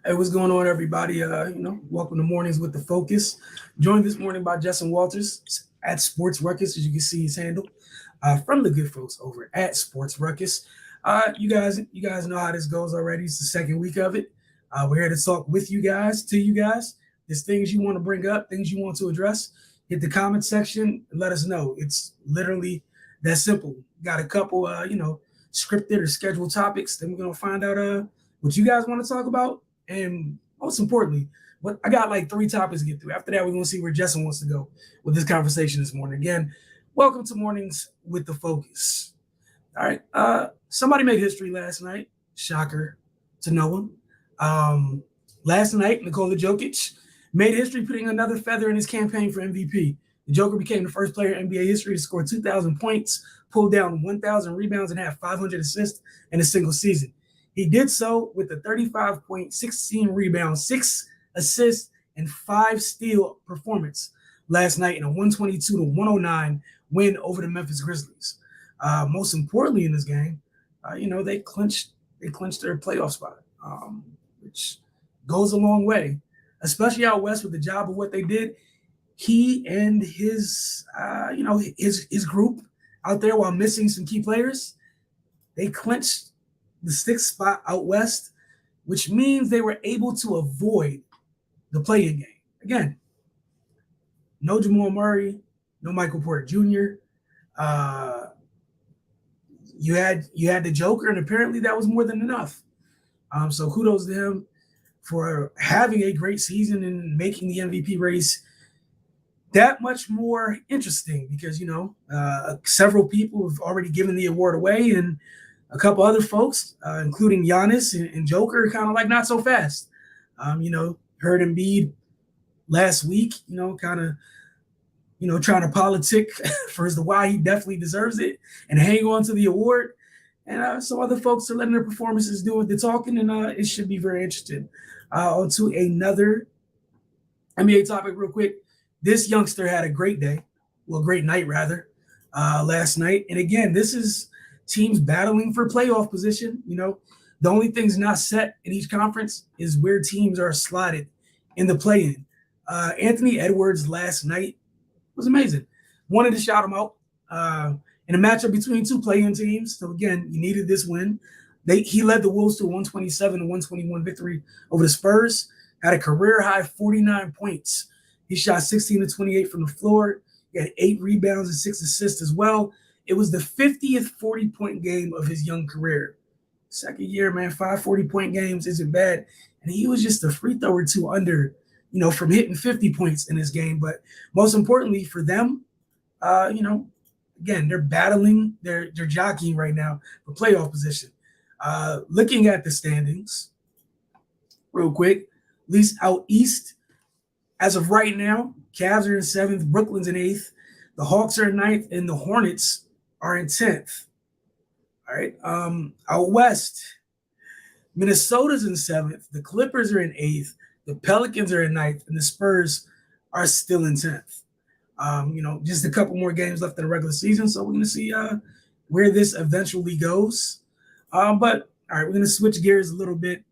Hey, what's going on, everybody? Welcome to Mornings with the Focus. Joined this morning by Justin Walters at Sports Ruckus, as you can see his handle, from the good folks over at Sports Ruckus. You guys know how this goes already. It's the second week of it. We're here to talk with you guys, to you guys. There's things you want to bring up, things you want to address. Hit the comment section and let us know. It's literally that simple. Got a couple, scripted or scheduled topics. Then we're gonna find out what you guys want to talk about. And most importantly, what I got like three topics to get through. After that, we're gonna see where Justin wants to go with this conversation this morning. Again, welcome to Mornings with the Focus. All right. Somebody made history last night. Shocker to no one. Last night, Nikola Jokic made history putting another feather in his campaign for MVP. The Joker became the first player in NBA history to score 2,000 points, pull down 1,000 rebounds, and have 500 assists in a single season. He did so with a 35 point, 16 rebounds, 6 assists, and 5 steal performance last night in a 122-109 win over the Memphis Grizzlies. Most importantly in this game, they clinched their playoff spot, which goes a long way, especially out west with the job of what they did. He and his group out there, while missing some key players, they clinched the 6th spot out west, which means they were able to avoid the play-in game. Again, no Jamal Murray, no Michael Porter Jr. You had the Joker, and apparently that was more than enough. So kudos to him for having a great season and making the MVP race that much more interesting because, several people have already given the award away, and a couple other folks, including Giannis and Joker, kind of like not so fast. Heard Embiid last week, trying to politic for as to why he definitely deserves it and hang on to the award. And some other folks are letting their performances do the talking, and it should be very interesting. On to another NBA topic real quick. This youngster had a great day, great night rather, last night. And again, this is teams battling for playoff position. The only thing's not set in each conference is where teams are slotted in the play-in. Anthony Edwards last night was amazing. Wanted to shout him out in a matchup between two play-in teams. So again, you needed this win. He led the Wolves to a 127-121 victory over the Spurs. Had a career-high 49 points. He shot 16-28 from the floor. He had 8 rebounds and 6 assists as well. It was the 50th 40-point game of his young career. Second year, man, 5 40-point games isn't bad. And he was just a free throw or two under, from hitting 50 points in this game. But most importantly for them, again, they're battling, they're jockeying right now for playoff position. Looking at the standings real quick, at least out east, as of right now, Cavs are in 7th, Brooklyn's in 8th, the Hawks are in 9th, and the Hornets are in 10th. All right. Out west, Minnesota's in 7th, the Clippers are in 8th, the Pelicans are in 9th, and the Spurs are still in 10th. Just a couple more games left in the regular season, so we're going to see where this eventually goes. But all right, we're going to switch gears a little bit,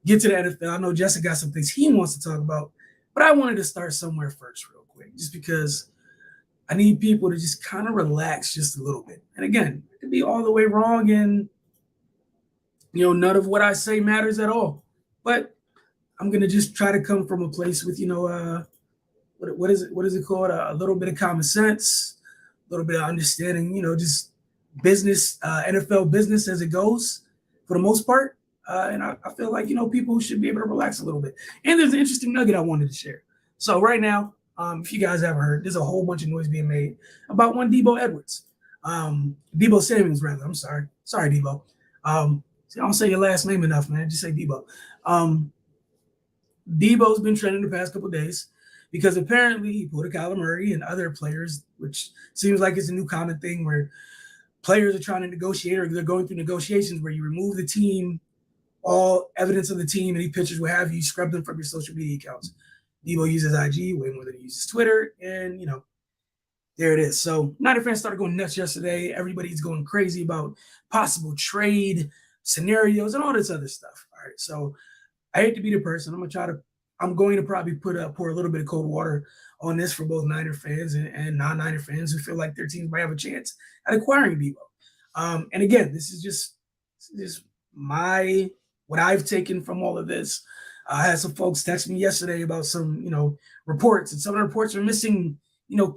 get to the NFL. I know Jessica got some things he wants to talk about, but I wanted to start somewhere first real quick, just because I need people to just kind of relax just a little bit. And again, it could be all the way wrong, and none of what I say matters at all. But I'm gonna just try to come from a place with what is it called? A little bit of common sense, a little bit of understanding. Just business, NFL business as it goes for the most part. And I feel like people should be able to relax a little bit. And there's an interesting nugget I wanted to share. So right now, if you guys haven't heard, there's a whole bunch of noise being made about one Debo Edwards. Debo Samuels, rather. I'm sorry. Sorry, Debo. I don't say your last name enough, man. Just say Debo. Debo's been trending the past couple of days because apparently he pulled a Kyler Murray and other players, which seems like it's a new common thing where players are trying to negotiate or they're going through negotiations where you remove the team, all evidence of the team, any pictures, what have you, scrub them from your social media accounts. Debo uses IG way more than he uses Twitter, and there it is. So Niner fans started going nuts yesterday. Everybody's going crazy about possible trade scenarios and all this other stuff. All right, so I hate to be the person. I'm going to probably pour a little bit of cold water on this for both Niner fans and non-Niner fans who feel like their teams might have a chance at acquiring Debo. And again, this is just what I've taken from all of this. I had some folks text me yesterday about some, reports, and some of the reports are missing,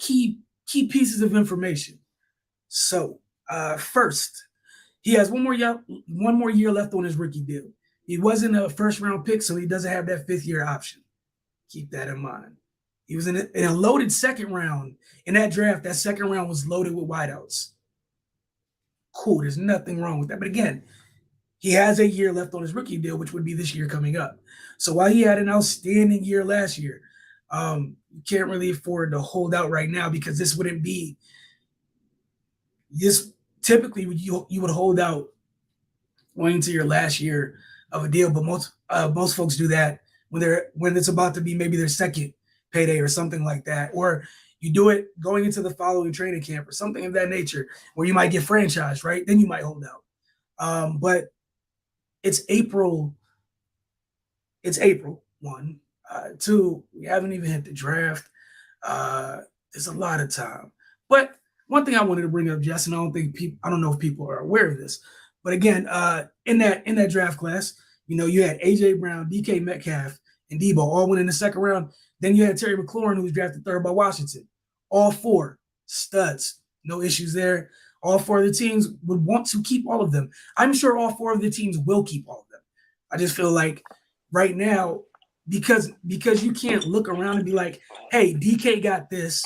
key pieces of information. So, first, he has one more year left on his rookie deal. He wasn't a first-round pick, so he doesn't have that fifth-year option. Keep that in mind. He was in a loaded second round. In that draft, that second round was loaded with wideouts. Cool, there's nothing wrong with that. But again, he has a year left on his rookie deal, which would be this year coming up. So while he had an outstanding year last year, you can't really afford to hold out right now because this wouldn't be this. Typically, you would hold out going into your last year of a deal, but most folks do that when it's about to be maybe their second payday or something like that, or you do it going into the following training camp or something of that nature, where you might get franchised, right? Then you might hold out. But it's April. It's April 1. 2, we haven't even hit the draft. There's a lot of time. But one thing I wanted to bring up, Jess, and I don't know if people are aware of this, but again, in that draft class, you had AJ Brown, DK Metcalf, and Debo all went in the second round. Then you had Terry McLaurin, who was drafted third by Washington. All 4 studs, no issues there. All 4 of the teams would want to keep all of them. I'm sure all 4 of the teams will keep all of them. I just feel like right now, because you can't look around and be like, hey, DK got this,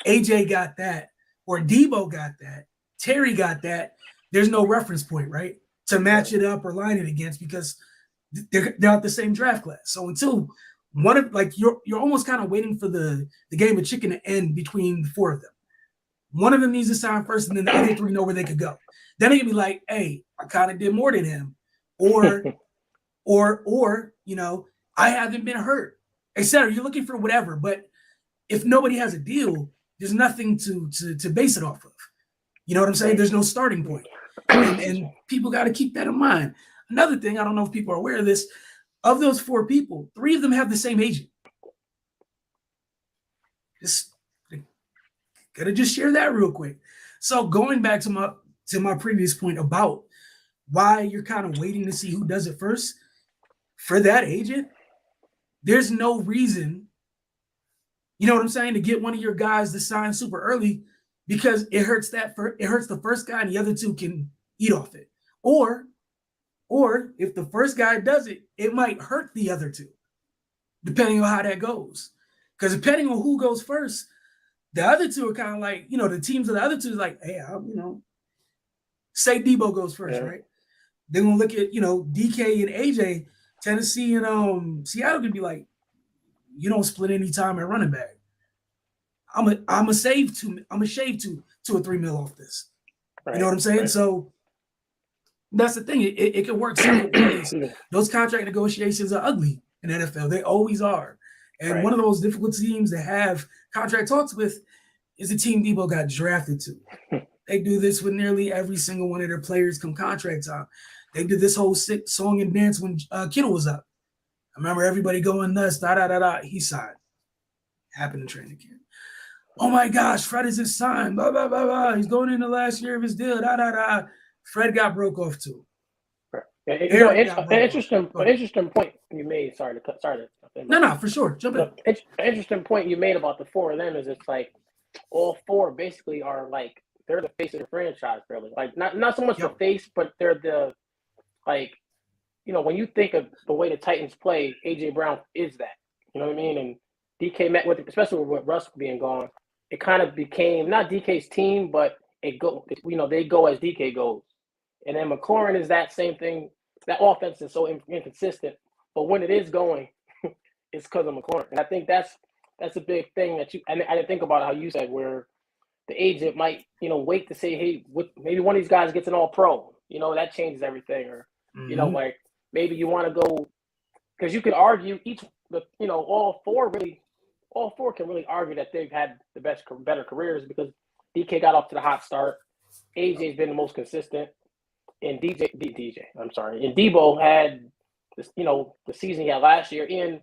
AJ got that, or Debo got that, Terry got that. There's no reference point, right, to match it up or line it against because they're out the same draft class. So until one of you're almost kind of waiting for the game of chicken to end between the 4 of them. One of them needs to sign first, and then the other 3 know where they could go. Then they can be like, hey, I kind of did more than him, or I haven't been hurt, etc. You're looking for whatever, but if nobody has a deal, there's nothing to base it off of. You know what I'm saying? There's no starting point, and people got to keep that in mind. Another thing, I don't know if people are aware of this. Of those 4 people, 3 of them have the same agent. Gotta just share that real quick. So going back to my previous point about why you're kind of waiting to see who does it first, for that agent, there's no reason, you know what I'm saying, to get one of your guys to sign super early because it hurts the first guy and the other 2 can eat off it. Or if the first guy does it, it might hurt the other 2, depending on how that goes. Because depending on who goes first, the other 2 are kind of like, the teams of the other 2 is like, hey, say Debo goes first, right? They're going to look at, DK and AJ. Tennessee and Seattle could be like, you don't split any time at running back. I'm a shave 2 or 3 mil off this. Right, you know what I'm saying? Right. So that's the thing. It can work several ways. Those contract negotiations are ugly in NFL. They always are. And one of those difficult teams to have contract talks with is the team Debo got drafted to. They do this with nearly every single one of their players come contract time. They did this whole sick song and dance when Kittle was up. I remember everybody going nuts, He signed. Happened in training camp. Oh my gosh, Fred isn't signed. Blah, blah, blah, blah. He's going in the last year of his deal. Fred got broke off too. An interesting point you made. Sorry to cut. No, for sure. Jump in. An interesting point you made about the 4 of them is it's like all 4 basically are like they're the face of the franchise, really. Like not so much the face, but they're the when you think of the way the Titans play, AJ Brown is that. You know what I mean? And DK met with, especially with Russ being gone, it kind of became not DK's team, but they go as DK goes. And then McLaurin is that same thing. That offense is so inconsistent, but when it is going, it's because of McLaurin. And I think that's a big thing that I didn't think about how you said where the agent might, wait to say, hey, maybe one of these guys gets an all-pro. That changes everything. Or, maybe you want to go because you could argue all 4 can really argue that they've had the better careers because DK got off to the hot start. AJ's been the most consistent. And Debo had this, the season he had last year, and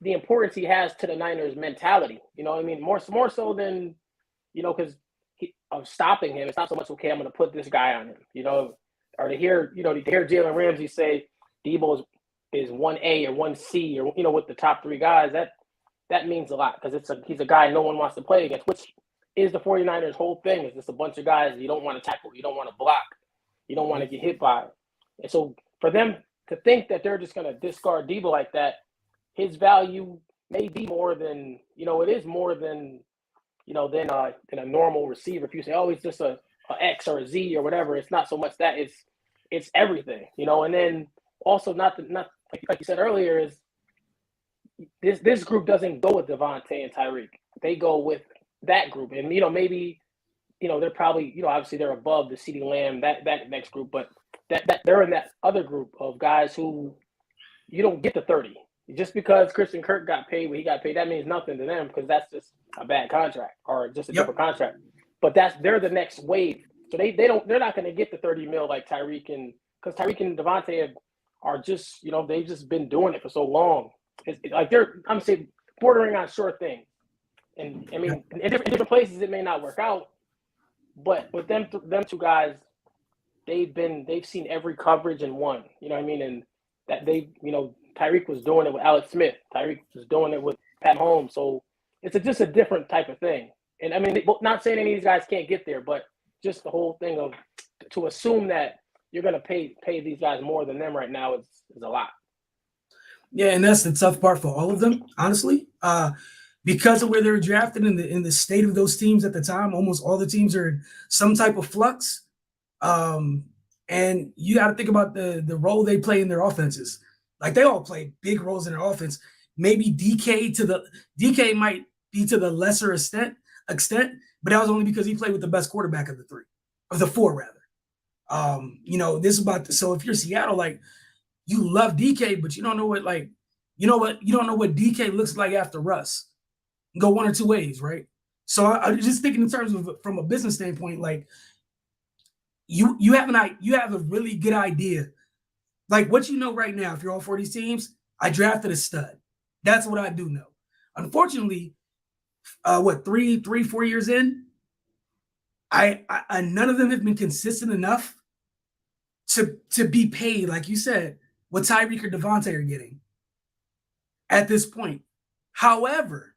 the importance he has to the Niners mentality. You know what I mean? More so than, because of stopping him. It's not so much, okay, I'm going to put this guy on him, or to hear Jalen Ramsey say Debo is 1A or 1C or, with the top three guys, that means a lot, because he's a guy no one wants to play against, which is the 49ers' whole thing. Is just a bunch of guys you don't want to tackle, you don't want to block, you don't want to get hit by. And so for them to think that they're just going to discard Debo like that, his value may be more than, it is more than, than a normal receiver. If you say, oh, he's just a X or a Z or whatever, it's not so much that, it's everything, and then also not like you said earlier, is this group doesn't go with Devontae and Tyreek. They go with that group. And, maybe, they're probably, obviously they're above the CeeDee Lamb, that next group, but that they're in that other group of guys who you don't get the 30. Just because Christian Kirk got paid what he got paid, that means nothing to them, because that's just a bad contract or just a different contract. But they're the next wave. So they're not going to get the 30 mil like Tyreek, and because Tyreek and Devontae are just, they've just been doing it for so long. It's like I'm saying, bordering on sure thing. And I mean, in different places it may not work out, but with them two guys, they've seen every coverage and won. You know what I mean? And that Tyreek was doing it with Alex Smith. Tyreek was doing it with Pat Mahomes. So it's just a different type of thing. And I mean, not saying any of these guys can't get there, but just the whole thing of to assume that you're going to pay these guys more than them right now is a lot. Yeah, and that's the tough part for all of them, honestly. Because of where they're drafted in the state of those teams at the time, almost all the teams are in some type of flux. And you got to think about the role they play in their offenses. Like, they all play big roles in their offense. Maybe DK might be to the lesser extent, but that was only because he played with the best quarterback of the four rather. So if you're Seattle, like, you love DK, but you don't know what you don't know what DK looks like after Russ. Go one or two ways, right? So I'm just thinking in terms of from a business standpoint, like you have a really good idea. Like, what you know right now, if you're all 40 teams, I drafted a stud. That's what I do know. Unfortunately, 4 years in, I none of them have been consistent enough to be paid, like you said, what Tyreek or Devontae are getting at this point. However,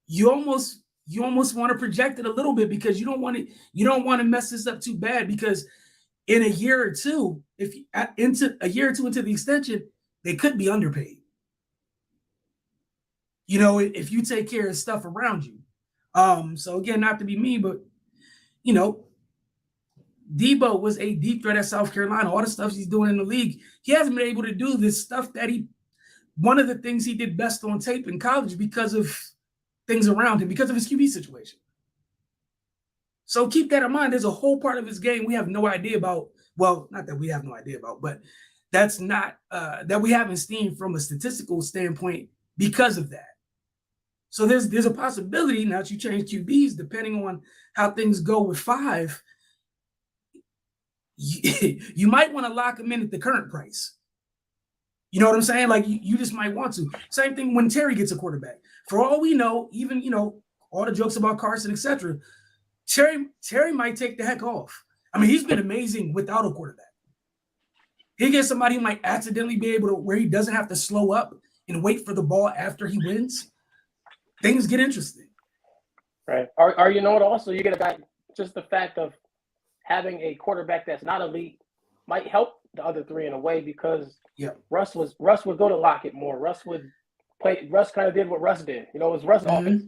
you almost want to project it a little bit, because you don't want to mess this up too bad, because in a year or two, into the extension, they could be underpaid. If you take care of stuff around you. So again, not to be mean, but Debo was a deep threat at South Carolina. All the stuff he's doing in the league, he hasn't been able to do this stuff one of the things he did best on tape in college because of things around him, because of his QB situation. So keep that in mind. There's a whole part of his game we have no idea about. Well, not that we have no idea about, but that's not that we haven't seen from a statistical standpoint because of that. So there's a possibility now that you change QBs, depending on how things go with 5, you might want to lock him in at the current price. You know what I'm saying? Like, you just might want to. Same thing when Terry gets a quarterback. For all we know, even, all the jokes about Carson, etc., Terry might take the heck off. I mean, he's been amazing without a quarterback. He gets somebody who might accidentally be able to, where he doesn't have to slow up and wait for the ball after he wins. Things get interesting. Right. Or also you get a guy, just the fact of having a quarterback that's not elite might help the other three in a way, because Russ would go to Lockett more. Russ kind of did what Russ did. It was Russ' offense.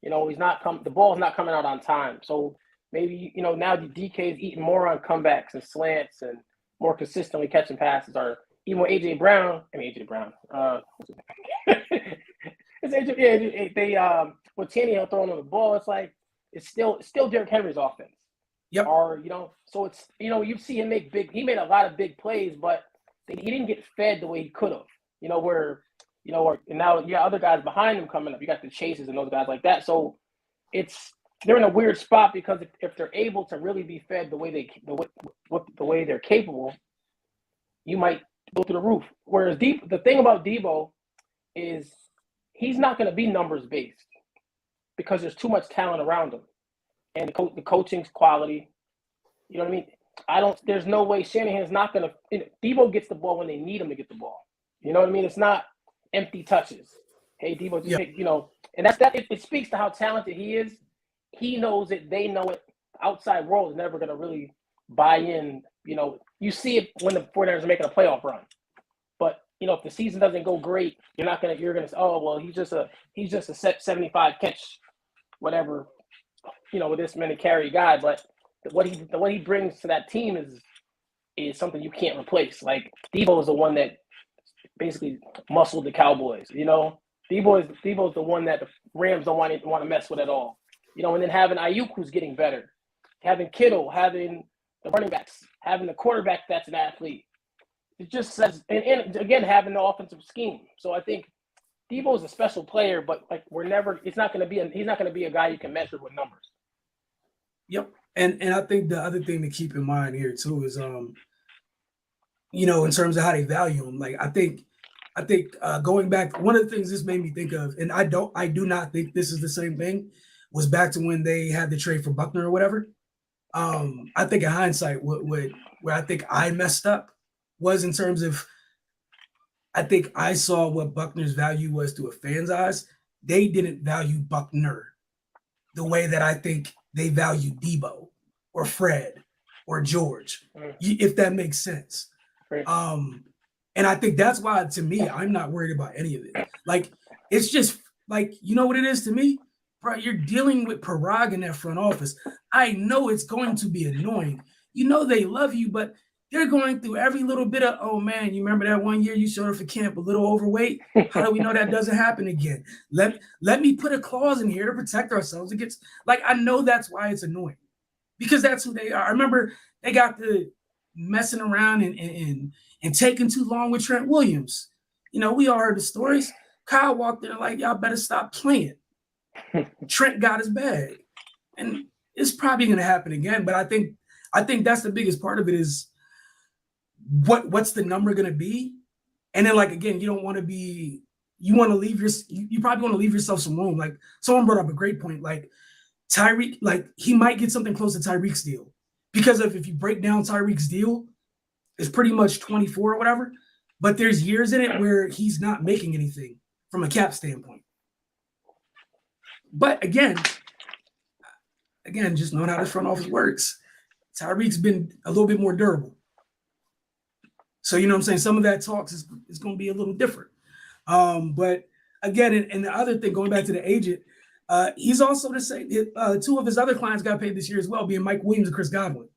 He's not the ball's not coming out on time. So maybe, now the DK is eating more on comebacks and slants and more consistently catching passes. Or even with AJ Brown. It's AJ, with Tannehill throwing on the ball, it's like it's still Derrick Henry's offense. Yep. Or, so it's, you see him he made a lot of big plays, but he didn't get fed the way he could have, and now you got other guys behind him coming up. You got the Chases and those guys like that. So they're in a weird spot, because if they're able to really be fed the way they're capable, you might go through the roof. Whereas the thing about Debo is he's not going to be numbers based because there's too much talent around him, and the coaching's quality. You know what I mean? There's no way Shanahan's not going to. Debo gets the ball when they need him to get the ball. You know what I mean? It's not empty touches. Hey, Debo, just take, and that's that. It speaks to how talented he is. He knows it. They know it. The outside world is never going to really buy in. You see it when the 49ers are making a playoff run. But, if the season doesn't go great, you're going to say, oh, well, he's just a 75 catch, whatever, with this many carry guy. But what he brings to that team is something you can't replace. Like, Debo is the one that basically muscled the Cowboys, Debo is the one that the Rams don't want to mess with at all. And then having Ayuk, who's getting better, having Kittle, having the running backs, having the quarterback that's an athlete. It just says, and again, having the offensive scheme. So I think Debo is a special player, but like he's not going to be a guy you can measure with numbers. Yep. And I think the other thing to keep in mind here too is, in terms of how they value him, like I think going back, one of the things this made me think of, and I do not think this is the same thing, was back to when they had the trade for Buckner or whatever. I think in hindsight, where I think I messed up was in terms of, I think I saw what Buckner's value was through a fan's eyes. They didn't value Buckner the way that I think they value Debo or Fred or George, if that makes sense. Right. And I think that's why, to me, I'm not worried about any of it. Like, it's just like, you know what it is to me? Bro, you're dealing with Parag in that front office. I know it's going to be annoying. They love you, but they're going through every little bit of, oh, man, you remember that one year you showed up for camp a little overweight? How do we know that doesn't happen again? Let me put a clause in here to protect ourselves against, like, I know that's why it's annoying. Because that's who they are. I remember they got the messing around and taking too long with Trent Williams. We all heard the stories. Kyle walked in like, y'all better stop playing. Trent got his bag. And it's probably going to happen again. But I think that's the biggest part of it is what's the number going to be? And then, like, again, you don't want to be – you probably want to leave yourself some room. Like, someone brought up a great point. Like, Tyreek, like, he might get something close to Tyreek's deal. Because if you break down Tyreek's deal, it's pretty much 24 or whatever. But there's years in it where he's not making anything from a cap standpoint. But again, just knowing how this front office works, Tyreek's been a little bit more durable. So, you know what I'm saying? Some of that talks is going to be a little different. But again, and the other thing, going back to the agent, he's also to say two of his other clients got paid this year as well, being Mike Williams and Chris Godwin.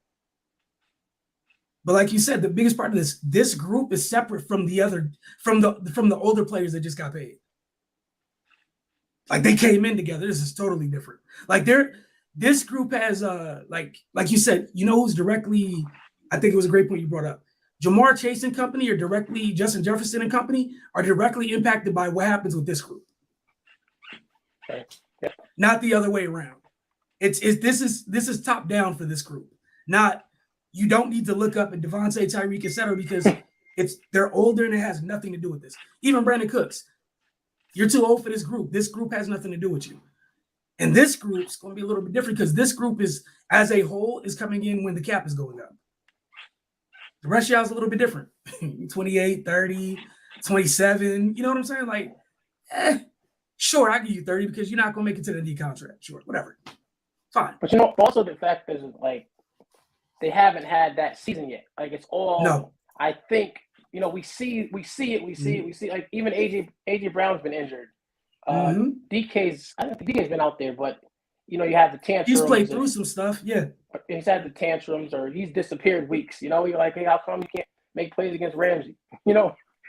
But like you said, the biggest part of this group is separate from the older players that just got paid. Like, they came in together. This is totally different. Like, this group has like you said, who's directly, I think it was a great point you brought up. Jamar Chase and company or directly Justin Jefferson and company are directly impacted by what happens with this group. Okay. Yeah. Not the other way around. This is top down for this group. Not, you don't need to look up at Devontae, Tyreek, etc. because they're older and it has nothing to do with this. Even Brandon Cooks, you're too old for this group. This group has nothing to do with you. And this group's going to be a little bit different because this group is, as a whole, is coming in when the cap is going up. The rest of y'all is a little bit different. 28, 30, 27. You know what I'm saying? Like, sure, I give you 30 because you're not going to make it to the D contract. Sure, whatever. Fine. But also the fact is, like, they haven't had that season yet. Like, it's all. No. I think we see it. Like, even AJ Brown's been injured. I think DK's been out there, but you have the tantrums. He's played through some stuff, yeah. He's had the tantrums, or he's disappeared weeks. You're like, hey, how come you can't make plays against Ramsey?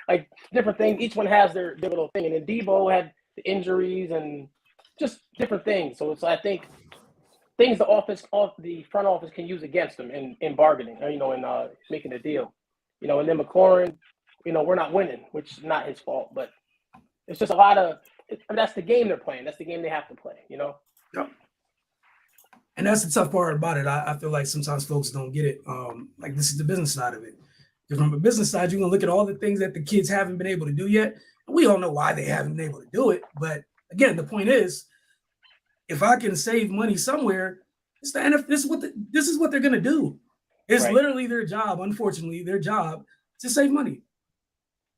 Like, different things. Each one has their little thing. And then Debo had the injuries and just different things. So I think things the front office can use against them in bargaining, or, in making a deal. And then McLaurin, we're not winning, which is not his fault, but it's just a lot of. That's the game they're playing. That's the game they have to play. Yep. And that's the tough part about it. I feel like sometimes folks don't get it. Like, this is the business side of it. Because from a business side, you're going to look at all the things that the kids haven't been able to do yet. And we all know why they haven't been able to do it. But again, the point is, if I can save money somewhere, it's the NFL. This is what they're going to do. It's literally their job, unfortunately, their job to save money.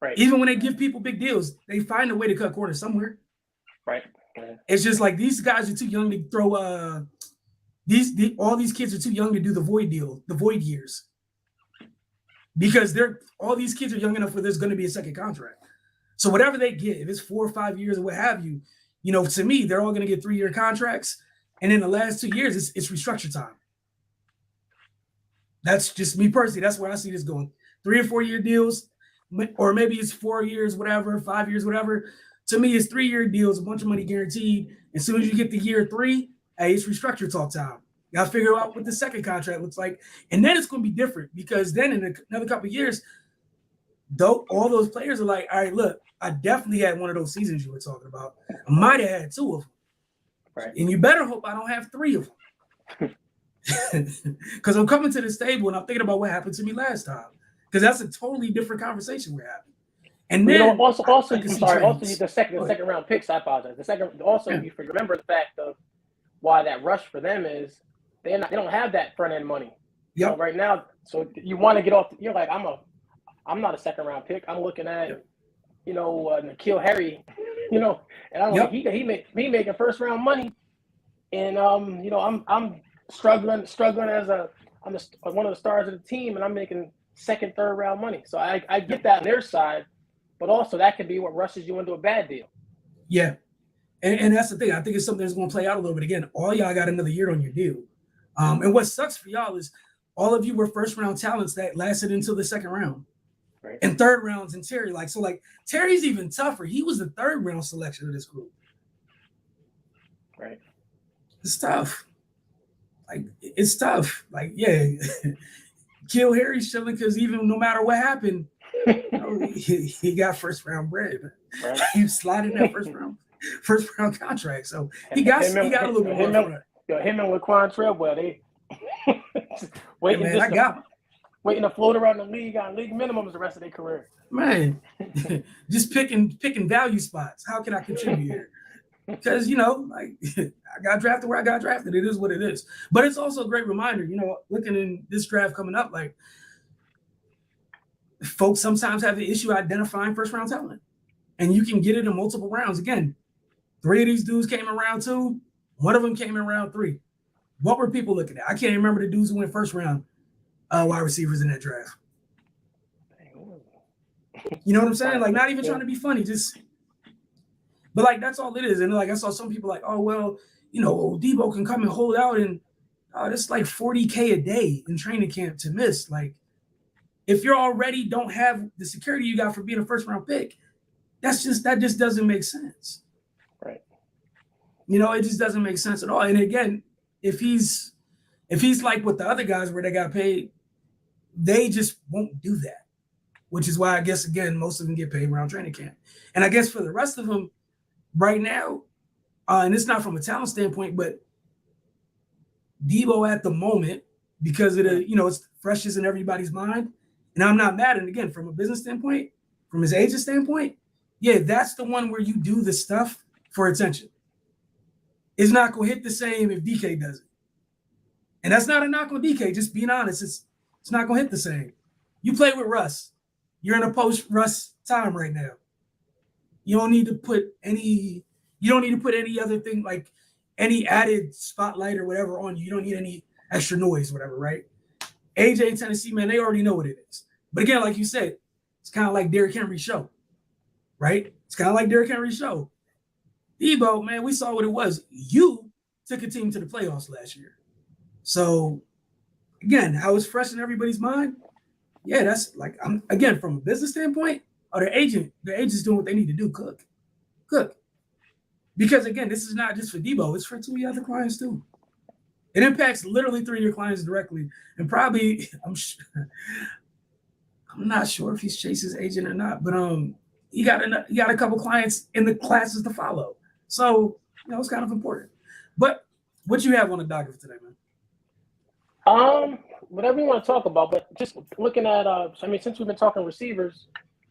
Right. Even when they give people big deals, they find a way to cut corners somewhere. Right. It's just like these guys are too young to throw all these kids are too young to do the void deal, the void years. Because all these kids are young enough where there's going to be a second contract. So whatever they get, if it's 4 or 5 years or what have you, to me, they're all going to get 3-year contracts. And in the last 2 years, it's restructure time. That's just me personally. That's where I see this going. 3 or 4 year deals, or maybe it's 4 years, whatever, 5 years, whatever. To me, it's 3-year deals, a bunch of money guaranteed. As soon as you get to year 3, hey, it's restructure talk time. You got to figure out what the second contract looks like. And then it's going to be different because then in another couple of years, all those players are like, all right, look, I definitely had one of those seasons you were talking about. I might have had 2 of them. Right. And you better hope I don't have 3 of them. Because I'm coming to this table and I'm thinking about what happened to me last time. Because that's a totally different conversation we're having. And then also the second round picks, I apologize. You remember the fact of why that rush for them is they don't have that front end money. Yep. So right now, so you want to get off. You're like, I'm not a second round pick. I'm looking at, N'Keal Harry, and I'm like, he making first round money, and I'm struggling as I'm one of the stars of the team, and I'm making second, third round money. So I get that on their side, but also that could be what rushes you into a bad deal. Yeah. And that's the thing. I think it's something that's going to play out a little bit. Again, all y'all got another year on your deal. And what sucks for y'all is all of you were first round talents that lasted until the second round. Right. And third rounds and Terry. Terry's even tougher. He was the third round selection of this group. Right. It's tough. It's tough. Kill Harry's chilling because even no matter what happened, he got first round bread. Right. He slided that first round contract. So he got a little bit more for that. Him and Laquan Treadwell, they waiting to float around the league on league minimums the rest of their career. Man, just picking value spots. How can I contribute here? Because, I got drafted where I got drafted. It is what it is. But it's also a great reminder, looking in this draft coming up, folks sometimes have the issue identifying first round talent. And you can get it in multiple rounds. Again, 3 of these dudes came in round 2. 1 of them came in round 3. What were people looking at? I can't remember the dudes who went first round wide receivers in that draft. You know what I'm saying? Not even trying to be funny, but that's all it is. And I saw some people oh, well, Debo can come and hold out and that's $40K a day in training camp to miss. If you already don't have the security you got for being a first round pick, that just doesn't make sense. Right. It just doesn't make sense at all. And again, if he's like with the other guys where they got paid, they just won't do that, which is why I guess, again, most of them get paid around training camp. And I guess for the rest of them right now, and it's not from a talent standpoint, but Debo at the moment, because of the, it's freshest in everybody's mind. And I'm not mad. And again, from a business standpoint, from his agent standpoint, yeah, that's the one where you do the stuff for attention. It's not going to hit the same if DK does it. And that's not a knock on DK, just being honest. It's not going to hit the same. You play with Russ. You're in a post-Russ time right now. You don't need to put any other thing, any added spotlight or whatever on you. You don't need any extra noise, whatever, right? AJ and Tennessee, man, they already know what it is. But again, like you said, it's kind of like Derrick Henry's show, right? It's kind of like Derrick Henry's show. Debo, man, we saw what it was. You took a team to the playoffs last year. So, again, how it's fresh in everybody's mind, yeah, that's again, from a business standpoint, the agent's doing what they need to do, cook. Because, again, this is not just for Debo. It's for 2 of your other clients, too. It impacts literally 3 of your clients directly. And probably, I'm not sure if he's Chase's agent or not, but he got a couple clients in the classes to follow. So, it's kind of important. But what you have on the docket for today, man? whatever you want to talk about, but just looking at since we've been talking receivers,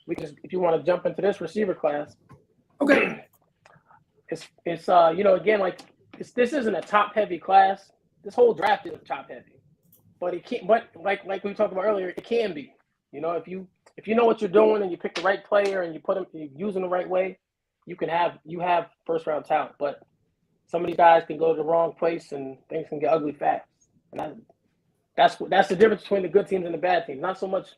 we can if you want to jump into this receiver class. Okay. It's again, like this isn't a top heavy class. This whole draft is top heavy. But it can't but like we talked about earlier, it can be. If you know what you're doing and you pick the right player and you use them the right way, you have first round talent. But some of these guys can go to the wrong place and things can get ugly fast. And that's the difference between the good teams and the bad teams. Not so much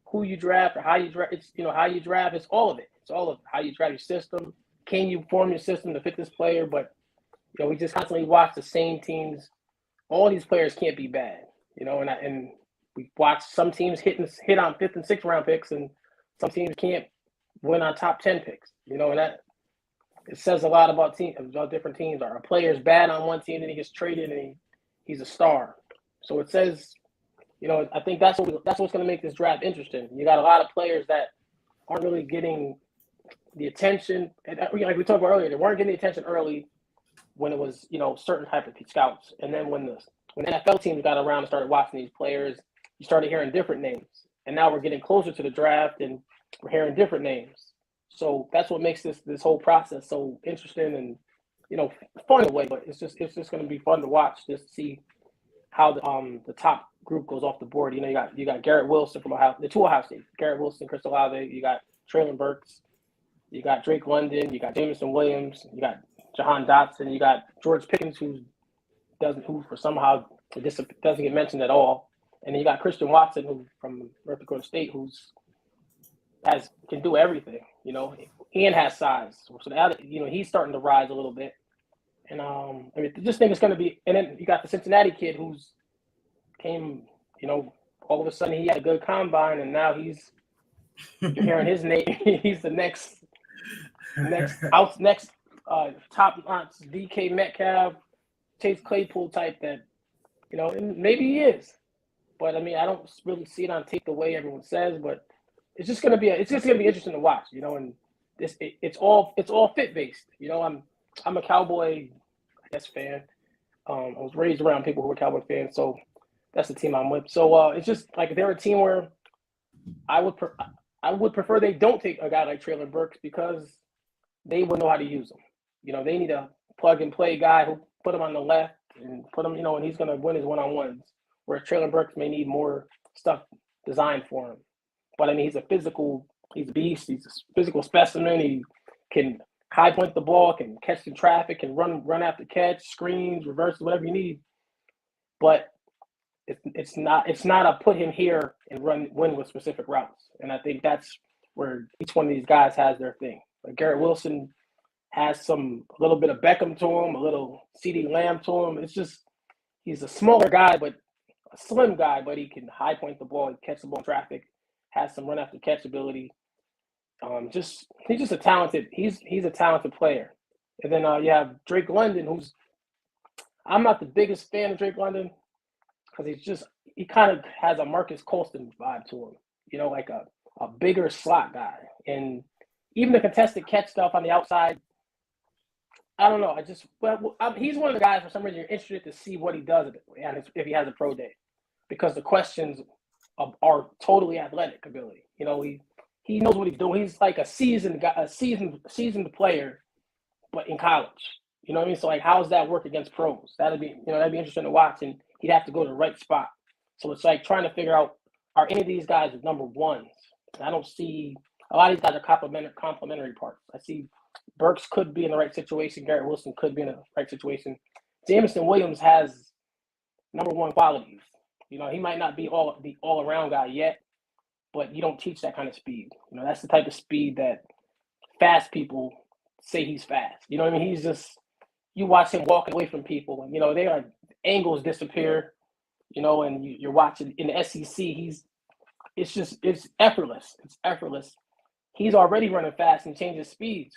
who you draft or how you draft. It's how you draft. It's all of it. It's all of how you draft your system. Can you form your system to fit this player? But we just constantly watch the same teams. All these players can't be bad. And we watch some teams hit on 5th and 6th round picks, and some teams can't win on top 10 picks. And that it says a lot about different teams. Are a player's bad on one team and he gets traded and he's a star. So it says, I think that's what's going to make this draft interesting. You got a lot of players that aren't really getting the attention. And like we talked about earlier, they weren't getting the attention early when it was certain type of scouts, and then when NFL teams got around and started watching these players, you started hearing different names. And now we're getting closer to the draft and we're hearing different names. So that's what makes this whole process so interesting and fun in a way. But it's just going to be fun to watch, just to see how the top group goes off the board. You got Garrett Wilson from the two Ohio State, Garrett Wilson, Chris Olave. You got Traylon Burks. You got Drake London. You got Jameson Williams. You got Jahan Dodson. You got George Pickens, who for somehow doesn't get mentioned at all. And then you got Christian Watson, who from North Dakota State, can do everything, and has size. So he's starting to rise a little bit. And just think it's going to be. And then you got the Cincinnati kid who's came, all of a sudden he had a good combine, and now you're hearing his name. He's the next top notch DK Metcalf, Chase Claypool type that, and maybe he is. But I don't really see it on tape the way everyone says. But it's just gonna be interesting to watch, And it's all fit based. I'm a Cowboy, I guess, fan. I was raised around people who were Cowboy fans, so that's the team I'm with. So it's just like they're a team where I would prefer they don't take a guy like Traylon Burks because they would know how to use him. They need a plug and play guy who put him on the left and put him, and he's going to win his one-on-ones. Whereas Traylon Burks may need more stuff designed for him. But he's a beast. He's a physical specimen. He can high point the ball, can catch some traffic, can run after catch, screens, reverses, whatever you need. But it's not a put him here and win with specific routes. And I think that's where each one of these guys has their thing. Like Garrett Wilson has a little bit of Beckham to him, a little CeeDee Lamb to him. It's just he's a smaller guy, but a slim guy, but he can high point the ball, catch the ball in traffic, has some run after catch ability. He's just a talented player. And then you have Drake London, I'm not the biggest fan of Drake London because he kind of has a Marcus Colston vibe to him, like a bigger slot guy. And even the contested catch stuff on the outside, I don't know. He's one of the guys for some reason you're interested to see what he does if he has a pro day, because the questions are totally athletic ability. He knows what he's doing. He's like a seasoned seasoned player, but in college. You know what I mean? So like, how does that work against pros? That'd be interesting to watch, and he'd have to go to the right spot. So it's like trying to figure out, are any of these guys number ones? And I don't see a lot of these guys are complementary parts. I see Burks could be in the right situation. Garrett Wilson could be in the right situation. Jameson Williams has number one qualities. He might not be the all-around guy yet, but you don't teach that kind of speed. That's the type of speed that fast people say he's fast. You know what I mean? He's just, you watch him walking away from people, and angles disappear. And you're watching in the SEC. It's effortless. It's effortless. He's already running fast and changes speeds.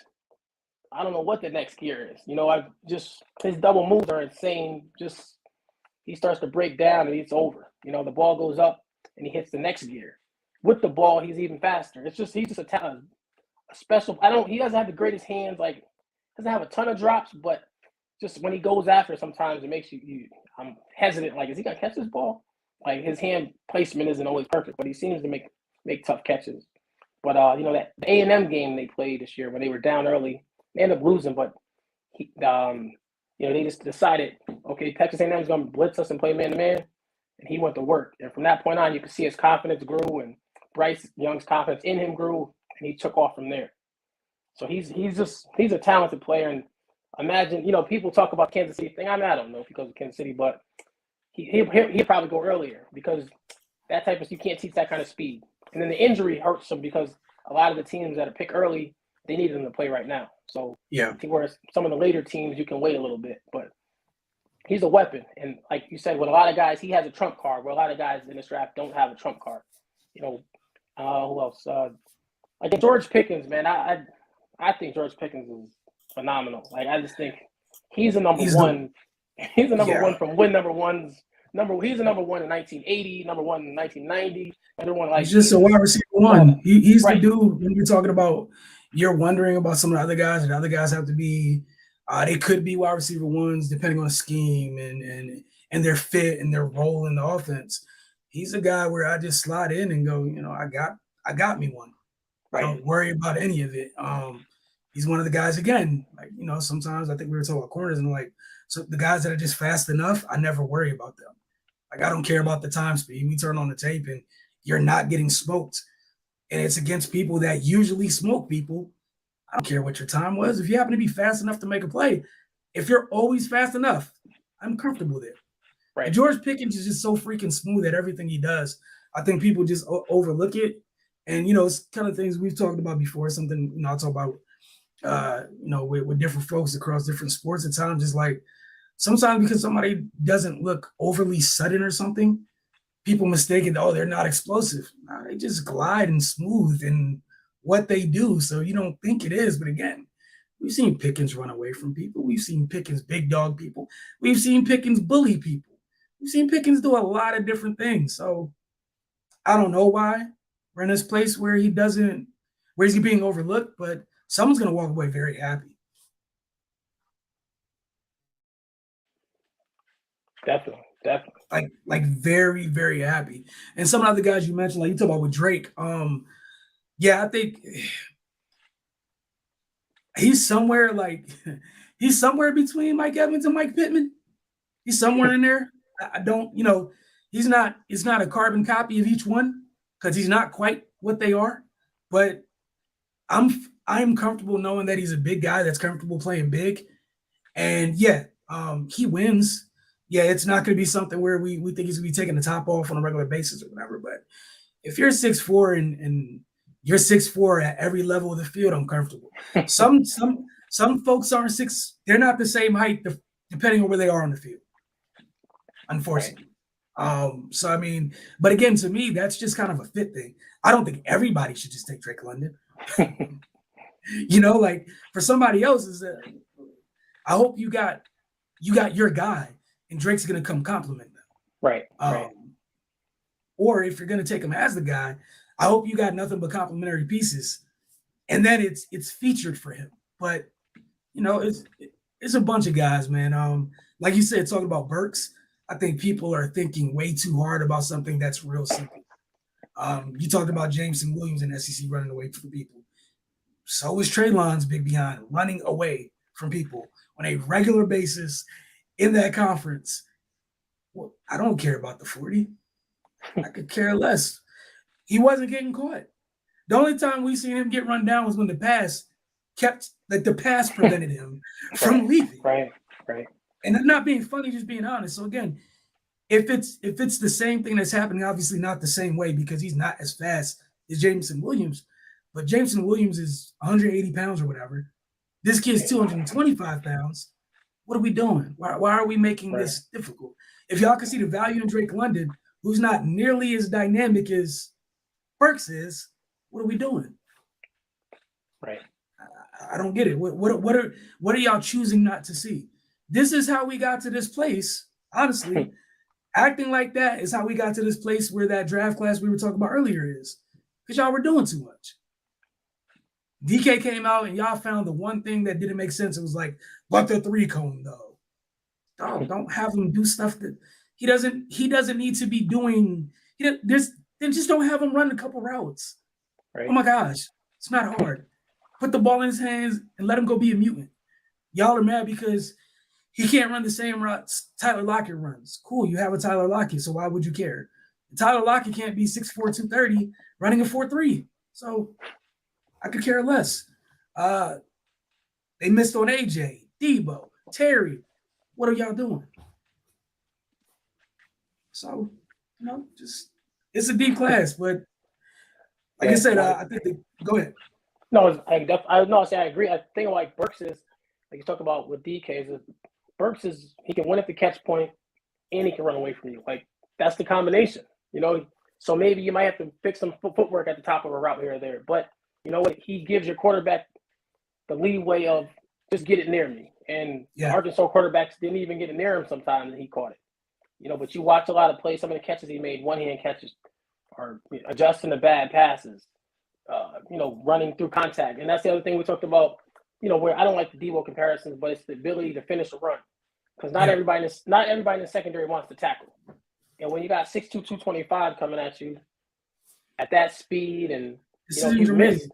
I don't know what the next gear is. His double moves are insane. He starts to break down and it's over. The ball goes up and he hits the next gear. With the ball, he's even faster. He's just a talent, a special. He doesn't have the greatest hands. Like, doesn't have a ton of drops, but just when he goes after, sometimes it makes I'm hesitant. Like, is he gonna catch this ball? like his hand placement isn't always perfect, but he seems to make tough catches. But that the A&M game they played this year when they were down early, they ended up losing, but they just decided, okay, Texas A&M is going to blitz us and play man to man, and he went to work. And from that point on, you could see his confidence grew, and Bryce Young's confidence in him grew, and he took off from there. So he's a talented player, and imagine, people talk about Kansas City thing. I don't know if he goes to Kansas City, but he'll probably go earlier because that type of, you can't teach that kind of speed. And then the injury hurts him because a lot of the teams that are pick early, they need him to play right now. So yeah, whereas some of the later teams, you can wait a little bit, but he's a weapon. And like you said, with a lot of guys, he has a trump card. Where a lot of guys in this draft don't have a trump card. Who else? Like George Pickens, man. I think George Pickens is phenomenal. Like I just think he's a number one. He's a number one from win number ones. He's a number one in 1980, number one in 1990. He's just a wide receiver one. He's right. The dude when you're talking about. You're wondering about some of the other guys, and the other guys have to be. They could be wide receiver ones depending on the scheme and their fit and their role in the offense. He's a guy where I just slide in and go, I got me one. Right. I don't worry about any of it. He's one of the guys again. Like sometimes I think we were talking about corners and so the guys that are just fast enough, I never worry about them. Like I don't care about the time speed. We turn on the tape and you're not getting smoked. And it's against people that usually smoke people. I don't care what your time was. If you happen to be fast enough to make a play, if you're always fast enough, I'm comfortable there. Right. And George Pickens is just so freaking smooth at everything he does. I think people just overlook it. And, it's kind of things we've talked about before, something, I'll talk about, with different folks across different sports at times. It's like sometimes because somebody doesn't look overly sudden or something, people mistake it, they're not explosive. No, they just glide and smooth in what they do. So you don't think it is. But again, we've seen Pickens run away from people. We've seen Pickens big dog people. We've seen Pickens bully people. We've seen Pickens do a lot of different things. So I don't know why we're in this place where he's being overlooked, but someone's going to walk away very happy. Definitely. Like very, very happy. And some of the other guys you mentioned, like you talk about with Drake, I think he's somewhere between Mike Evans and Mike Pittman. He's somewhere in there. I don't, he's not a carbon copy of each one because he's not quite what they are. But I'm comfortable knowing that he's a big guy that's comfortable playing big. And he wins. Yeah, it's not going to be something where we think he's going to be taking the top off on a regular basis or whatever. But if you're 6'4" and you're 6'4" at every level of the field, I'm comfortable. Some folks aren't six. They're not the same height depending on where they are on the field, unfortunately. Right. But again, to me, that's just kind of a fit thing. I don't think everybody should just take Drake London. Like for somebody else, I hope you got your guy. And Drake's going to come compliment them. Right. Or if you're going to take him as the guy, I hope you got nothing but complimentary pieces. And then it's featured for him. But, it's a bunch of guys, man. Like you said, talking about Burks, I think people are thinking way too hard about something that's real simple. You talked about Jameson Williams in SEC running away from people. So is Treylon's big behind running away from people on a regular basis. In that conference, well, I don't care about the 40. I could care less. He wasn't getting caught. The only time we seen him get run down was when the pass prevented him from leaving. Right. And I'm not being funny, just being honest. So again, if it's the same thing that's happening, obviously not the same way because he's not as fast as Jameson Williams, but Jameson Williams is 180 pounds or whatever. This kid's 225 pounds. What are we doing? Why are we making this difficult? If y'all can see the value in Drake London, who's not nearly as dynamic as Burks is, what are we doing? Right. I don't get it. What are y'all choosing not to see? This is how we got to this place. Honestly, acting like that is how we got to this place where that draft class we were talking about earlier is. Because y'all were doing too much. DK came out and y'all found the one thing that didn't make sense. It was like, but the 3-cone though. Don't have him do stuff that He doesn't need to be doing. They just don't have him run a couple routes. Right. Oh my gosh, it's not hard. Put the ball in his hands and let him go be a mutant. Y'all are mad because he can't run the same routes Tyler Lockett runs. Cool, you have a Tyler Lockett, so why would you care? Tyler Lockett can't be 6'4", 230, running a 4.3. So I could care less. They missed on AJ, Debo, Terry. What are y'all doing? So, just it's a deep class, but like I said, I think go ahead. No, I agree. I think like Burks is, like you talk about with DK, Burks is, he can win at the catch point and he can run away from you. Like, that's the combination, So maybe you might have to fix some footwork at the top of a route here or there. But you know what? He gives your quarterback the leeway of just get it near me. And the Arkansas quarterbacks didn't even get it near him sometimes, and he caught it. But you watch a lot of plays, some of the catches he made, one-hand catches, or adjusting to bad passes, running through contact. And that's the other thing we talked about, where I don't like the Debo comparisons, but it's the ability to finish a run. Because not everybody in the secondary wants to tackle. And when you got 6'2", 225 coming at you at that speed, and you miss,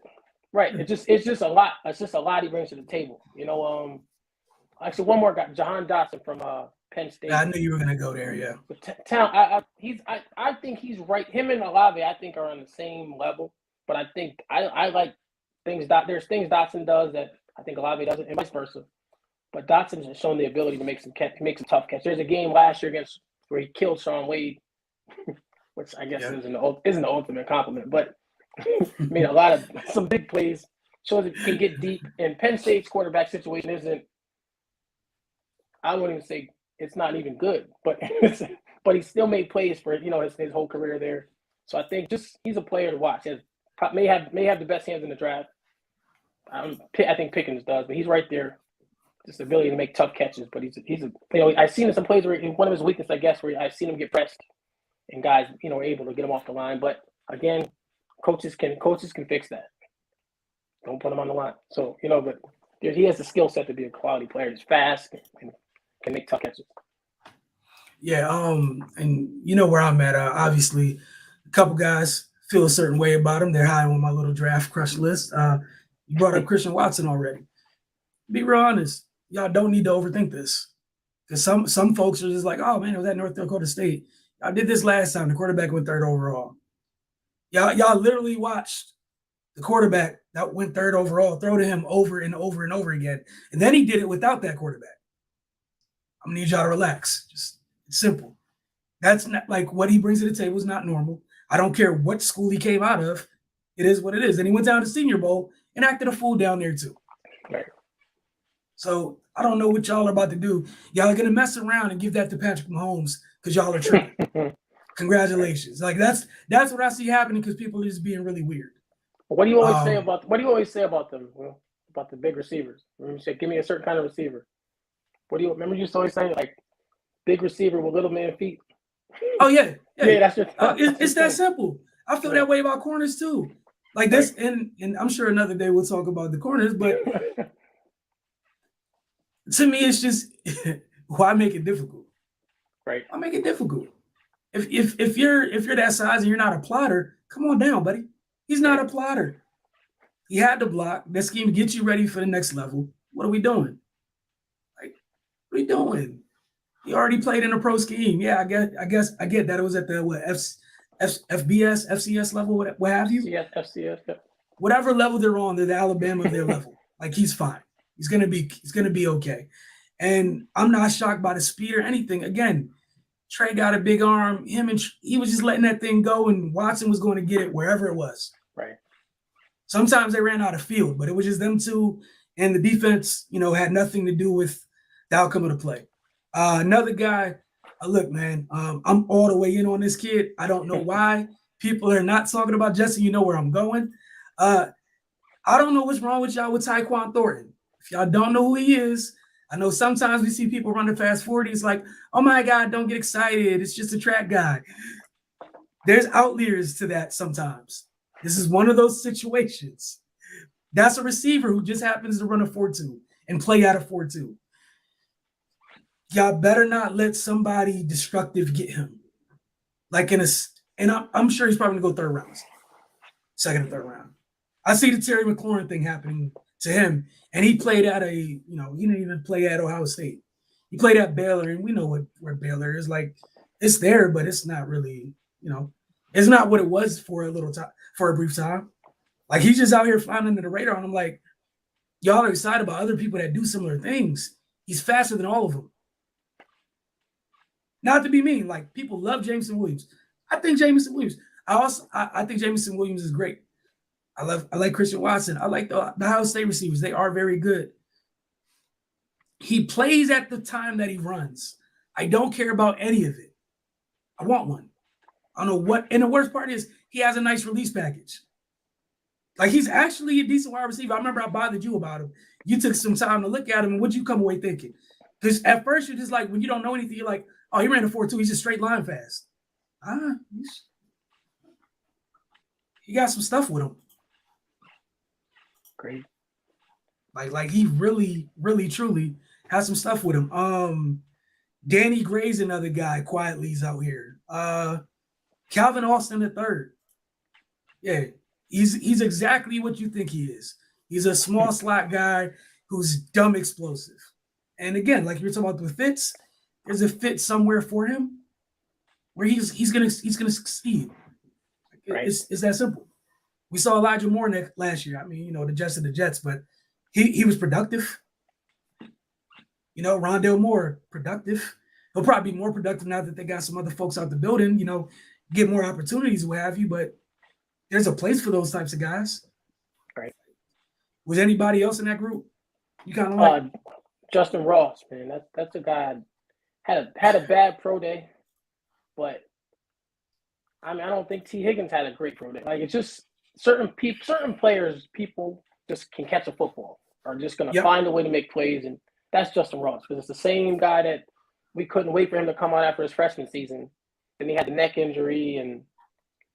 right? It's just a lot. It's just a lot he brings to the table. Actually, one more guy, Jahan Dodson from Penn State. I knew you were gonna go there. Yeah. I think he's right. Him and Olave, I think, are on the same level. But I think I like things there's things Dodson does that I think Olave doesn't, and vice versa. But Dodson has shown the ability to make some tough catch. There's a game last year where he killed Sean Wade, which I guess isn't the ultimate compliment, but made a lot of some big plays. Shows it can get deep. And Penn State's quarterback situation isn't. I wouldn't even say it's not even good, but he still made plays for his whole career there. So I think he's a player to watch. He may have the best hands in the draft. I think Pickens does, but he's right there. Just the ability to make tough catches, but he's I've seen some plays where one of his weaknesses, I guess, where I've seen him get pressed, and guys are able to get him off the line. But again, coaches can fix that. Don't put him on the line. So but he has the skill set to be a quality player. He's fast and can make tough catches. Yeah, and where I'm at. Obviously, a couple guys feel a certain way about him. They're high on my little draft crush list. You brought up Christian Watson already. Be real honest, y'all don't need to overthink this, because some folks are just like, oh man, it was at North Dakota State. I did this last time. The quarterback went third overall. Y'all literally watched the quarterback that went third overall throw to him over and over and over again, and then he did it without that quarterback. I'm gonna need y'all to relax. Just it's simple. That's not like what he brings to the table is not normal. I don't care what school he came out of. It is what it is. And he went down to Senior Bowl and acted a fool down there too. Right. So I don't know what y'all are about to do. Y'all are gonna mess around and give that to Patrick Mahomes because y'all are tripping. Congratulations. Like that's what I see happening, because people are just being really weird. What do you always say about them? Well, about the big receivers? You say, give me a certain kind of receiver. Remember you used to always say, like, big receiver with little man feet? Oh yeah. That's your it's that simple. I feel that way about corners too. Like this, and I'm sure another day we'll talk about the corners, but to me, it's just why make it difficult? Right. Why make it difficult? If you're that size and you're not a plotter, come on down, buddy. He's not a plotter. He had to block. That scheme to get you ready for the next level. What are we doing? Like, what are we doing? He already played in a pro scheme. Yeah, I guess I get that. It was at the FBS, FCS level, what have you? Yeah, FCS. Yeah. Whatever level they're on, they're the Alabama of their level. Like, he's fine. He's gonna be okay. And I'm not shocked by the speed or anything. Again, Trey got a big arm. He was just letting that thing go, and Watson was going to get it wherever it was. Right. Sometimes they ran out of field, but it was just them two, and the defense, had nothing to do with the outcome of the play. Another guy, look, man, I'm all the way in on this kid. I don't know why people are not talking about Jesse. You know where I'm going. I don't know what's wrong with y'all with Taekwon Thornton. If y'all don't know who he is, I know sometimes we see people running fast 40. It's like, oh my God, don't get excited. It's just a track guy. There's outliers to that sometimes. This is one of those situations. That's a receiver who just happens to run a 4.2 and play out of 4.2. y'all better not let somebody destructive get him. Like and I'm sure he's probably gonna go third round, second and third round. I see the Terry McLaurin thing happening to him, and he played at he didn't even play at Ohio State. He played at Baylor, and we know where Baylor is. Like, it's there, but it's not really, it's not what it was for a little time, for a brief time. Like, he's just out here flying under the radar, and I'm like, y'all are excited about other people that do similar things. He's faster than all of them. Not to be mean, like, people love Jameson Williams. I think Jameson Williams. I think Jameson Williams is great. I like Christian Watson. I like the Ohio State receivers. They are very good. He plays at the time that he runs. I don't care about any of it. I want one. I don't know what. And the worst part is he has a nice release package. Like, he's actually a decent wide receiver. I remember I bothered you about him. You took some time to look at him, and what'd you come away thinking? Because at first you're just like, when you don't know anything, you're like, oh, he ran a 4.2. He's just straight line fast. He got some stuff with him. Great. Like he really, really, truly has some stuff with him. Danny Gray's another guy quietly is out here. Calvin Austin III. Yeah, he's exactly what you think he is. He's a small slot guy who's dumb explosive. And again, like you're talking about the fits, there's a fit somewhere for him where he's gonna succeed. Right. It's that simple. We saw Elijah Moore last year. I mean, the Jets of the Jets, but he was productive. Rondale Moore, productive. He'll probably be more productive now that they got some other folks out the building, get more opportunities, what have you. But there's a place for those types of guys. Right. Was anybody else in that group you kind of like? Justin Ross, man. That's a guy had a bad pro day, but I mean, I don't think T. Higgins had a great pro day. Like, it's just certain players, people just can catch a football, are just going to find a way to make plays, and that's Justin Ross, because it's the same guy that we couldn't wait for him to come out after his freshman season. Then he had the neck injury, and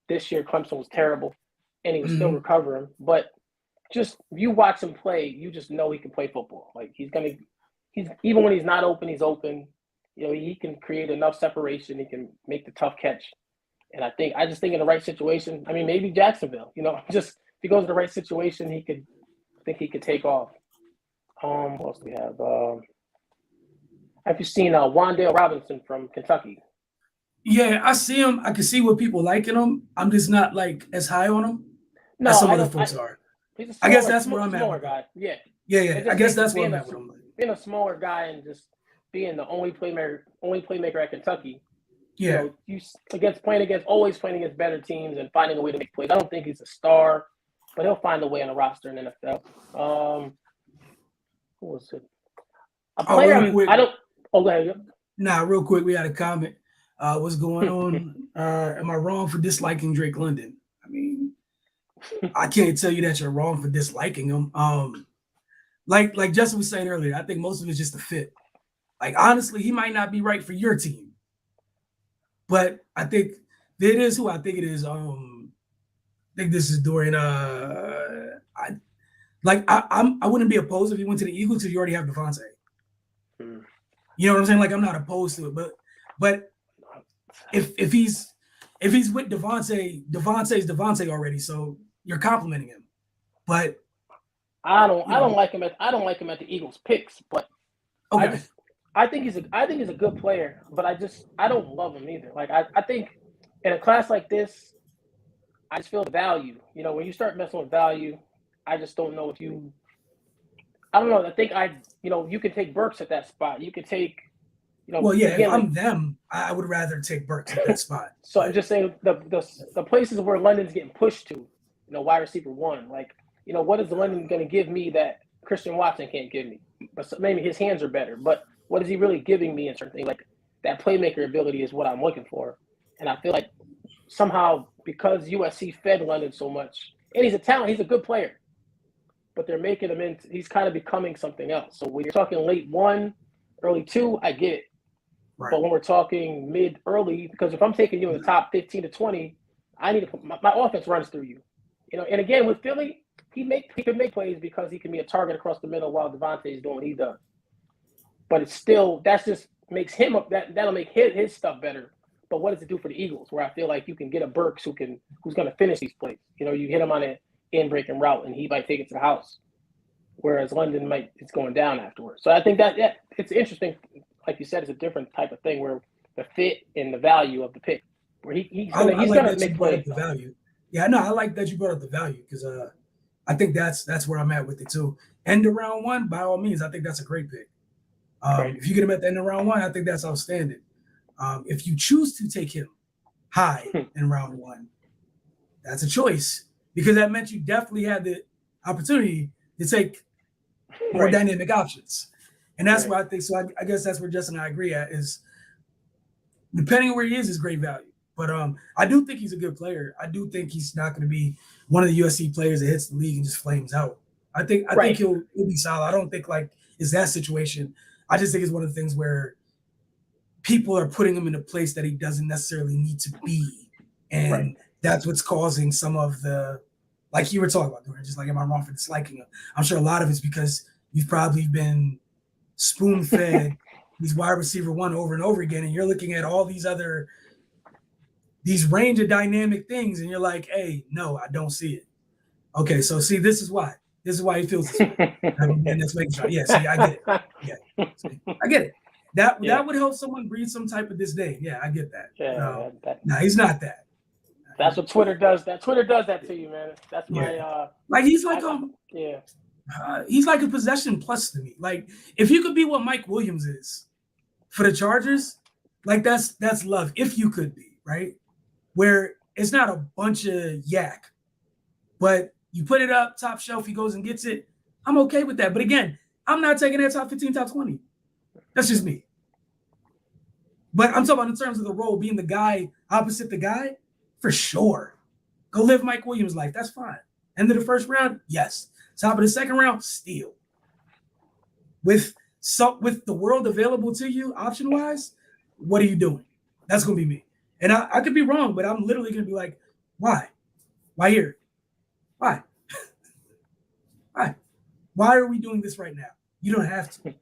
this year Clemson was terrible, and he was still recovering. But just you watch him play, you just know he can play football. Like, he's even when he's not open, he's open. He can create enough separation. He can make the tough catch. And I just think in the right situation, I mean, maybe Jacksonville, just if he goes to the right situation, I think he could take off. What else do we have? Have you seen Wan'Dale Robinson from Kentucky? Yeah, I see him. I can see what people like in him. I'm just not like as high on him as some other folks are. I guess that's where I'm at. Smaller guy. Yeah. Yeah. I guess that's where I'm at with him. Being a smaller guy and just being the only playmaker at Kentucky. Yeah. Always playing against better teams and finding a way to make plays. I don't think he's a star, but he'll find a way on a roster in the NFL. Who was it? A player. Go ahead. Nah, real quick, we had a comment. What's going on? Am I wrong for disliking Drake London? I mean, I can't tell you that you're wrong for disliking him. Like Justin was saying earlier, I think most of it's just a fit. Like, honestly, he might not be right for your team. But I think it is who I think it is. I think this is Dorian. I wouldn't be opposed if he went to the Eagles because you already have Devontae. You know what I'm saying? Like, I'm not opposed to it, but if he's with Devontae, Devontae's Devontae already, so you're complimenting him. But I don't like him at the Eagles picks, but okay. I think he's a good player, but I don't love him either. Like, I think in a class like this, I just feel the value. When you start messing with value, I just don't know I don't know. I think you can take Burks at that spot. You could take, Well, yeah, if I'm them, I would rather take Burks at that spot. So I'm just saying the places where London's getting pushed to, wide receiver one, like, what is London going to give me that Christian Watson can't give me? But maybe his hands are better, but what is he really giving me in certain things? Like, that playmaker ability is what I'm looking for. And I feel like somehow, because USC fed London so much, and he's a talent, he's a good player, but they're making him he's kind of becoming something else. So when you're talking late 1, early 2, I get it. Right. But when we're talking mid, early, because if I'm taking you in the top 15 to 20, I need to my offense runs through you. And again, with Philly, he can make plays because he can be a target across the middle while Devontae is doing what he does. But it's still, that's just makes him up. That'll make his stuff better. But what does it do for the Eagles? Where I feel like you can get a Burks who's going to finish these plays. You know, you hit him on an in-breaking route, and he might take it to the house. Whereas London it's going down afterwards. So I think that it's interesting. Like you said, it's a different type of thing where the fit and the value of the pick, where he's going to make plays. The value. Yeah, no, I like that you brought up the value because I think that's where I'm at with it too. End of round one, by all means, I think that's a great pick. If you get him at the end of round one, I think that's outstanding. If you choose to take him high in round one, that's a choice because that meant you definitely had the opportunity to take more dynamic options. And that's why I think, so I guess that's where Justin and I agree at is depending on where he is great value. But I do think he's a good player. I do think he's not going to be one of the USC players that hits the league and just flames out. I think he'll be solid. I don't think like it's that situation. I just think it's one of the things where people are putting him in a place that he doesn't necessarily need to be. And that's what's causing some of the, like you were talking about, Dorian, just like, am I wrong for disliking him? I'm sure a lot of it's because you've probably been spoon-fed these wide receiver one over and over again, and you're looking at all these range of dynamic things, and you're like, hey, no, I don't see it. Okay, so see, this is why he feels this way. And that's making sure. Yeah, see, I get it. Yeah, see, I get it. That would help someone breathe some type of disdain. Yeah, I get that. Yeah, no, he's not that. That's what Twitter does. Twitter does that to you, man. That's my like he's like he's like a possession plus to me. Like if you could be what Mike Williams is for the Chargers, like that's love. If you could be, right? Where it's not a bunch of yak, but you put it up top shelf, he goes and gets it. I'm okay with that. But again, I'm not taking that top 15, top 20. That's just me. But I'm talking about in terms of the role, being the guy opposite the guy, for sure. Go live Mike Williams' life. That's fine. End of the first round, yes. Top of the second round, steal. With the world available to you, option-wise, what are you doing? That's going to be me. And I could be wrong, but I'm literally going to be like, why? Why here? Why? Why? Why are we doing this right now? You don't have to.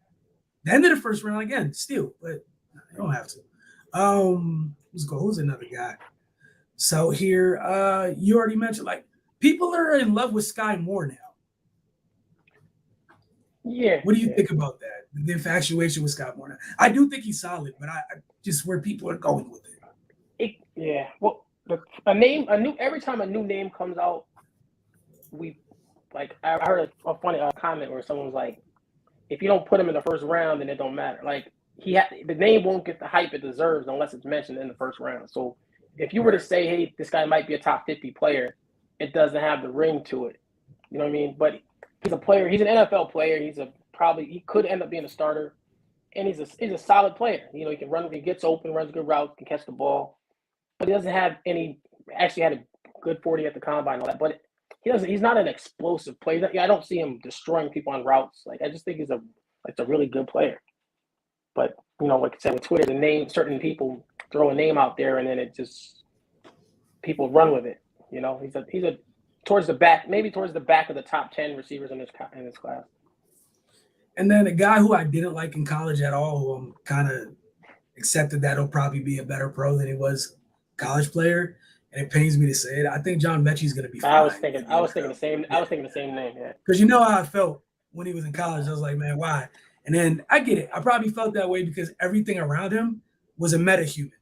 The end of the first round, again, steal, but you don't have to. Let's go. Who's another guy? So here, you already mentioned, like, people are in love with Sky Moore now. Yeah. What do you think about that? The infatuation with Sky Moore now. I do think he's solid, but I just where people are going with it. Yeah. Well, every time a new name comes out, I heard a funny comment where someone was like, if you don't put him in the first round, then it don't matter. Like the name won't get the hype it deserves unless it's mentioned in the first round. So if you were to say, hey, this guy might be a top 50 player, it doesn't have the ring to it. You know what I mean? But he's a player. He's an NFL player. He could end up being a starter, and he's a solid player. You know, he can run. He gets open, runs good routes, can catch the ball, but he doesn't have any. Actually, had a good 40 at the combine and all that, but he's not an explosive player. I don't see him destroying people on routes. Like I just think he's a really good player. But you know, like I said with Twitter, certain people throw a name out there, and then it just people run with it. You know, he's a towards the back of the top 10 receivers in this class. And then a guy who I didn't like in college at all, who I'm kind of accepted that he'll probably be a better pro than he was college player. And it pains me to say it. I think John Mechie's going to be fine. I was thinking the same name. Yeah. Because you know how I felt when he was in college. I was like, man, why? And then I get it. I probably felt that way because everything around him was a meta-human.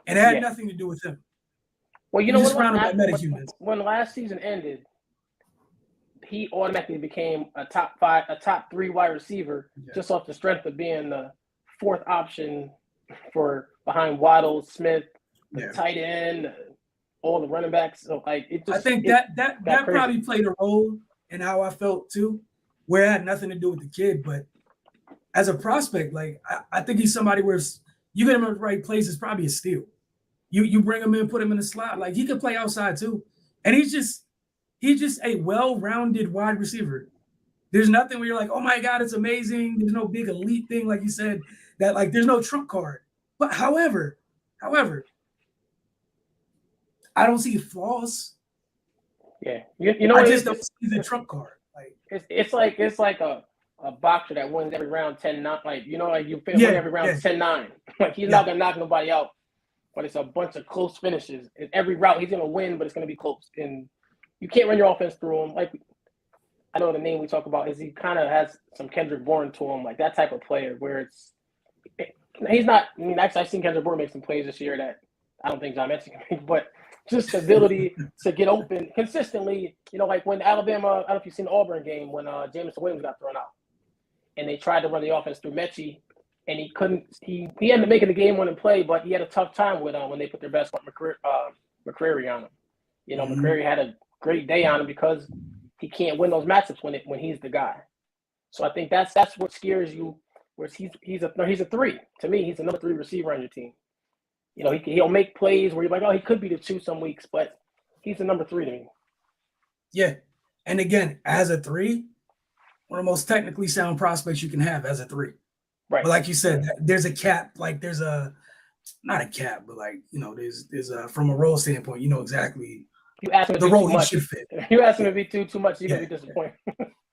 And it had nothing to do with him. Well, you know what? When last season ended, he automatically became a top 3 wide receiver just off the strength of being the 4th option for behind Waddle, Smith, the tight end, all the running backs. So like I think that probably played a role in how I felt too, where it had nothing to do with the kid, but as a prospect, like I think he's somebody where you get him in the right place, it's probably a steal. You bring him in, put him in the slot, like he could play outside too, and he's just a well-rounded wide receiver. There's nothing where you're like, oh my God, it's amazing. There's no big elite thing, like you said, that like there's no trump card. But however, I don't see flaws. Yeah, you know, I just don't see the trump card. Like it's like a a boxer that wins every round 10-9. Like, like you win every round 10-9. Like, he's not going to knock nobody out. But it's a bunch of close finishes. In every route, he's going to win, but it's going to be close. And you can't run your offense through him. Like, I know the name we talk about is he kind of has some Kendrick Bourne to him, like that type of player where he's not. I mean, actually, I've seen Kendrick Bourne make some plays this year that I don't think John Mechie can make, but just the ability to get open consistently. Like when Alabama, I don't know if you've seen the Auburn game when Jameson Williams got thrown out, and they tried to run the offense through Mechie, and he couldn't. He ended up making the game-winning play, but he had a tough time with when they put their best McCreary on him. McCreary had a great day on him because he can't win those matchups when he's the guy. So I think that's what scares you. Where he's a 3. To me, he's a number 3 receiver on your team. He'll make plays where you're like, oh, he could be the 2 some weeks, but he's a number 3 to me. Yeah, and again, as a 3, one of the most technically sound prospects you can have as a 3. Right. But like you said, there's a cap. Like there's not a cap, but like there's a from a role standpoint, exactly. You ask him the role he should fit. If you ask him to be too much, you're gonna be disappointed.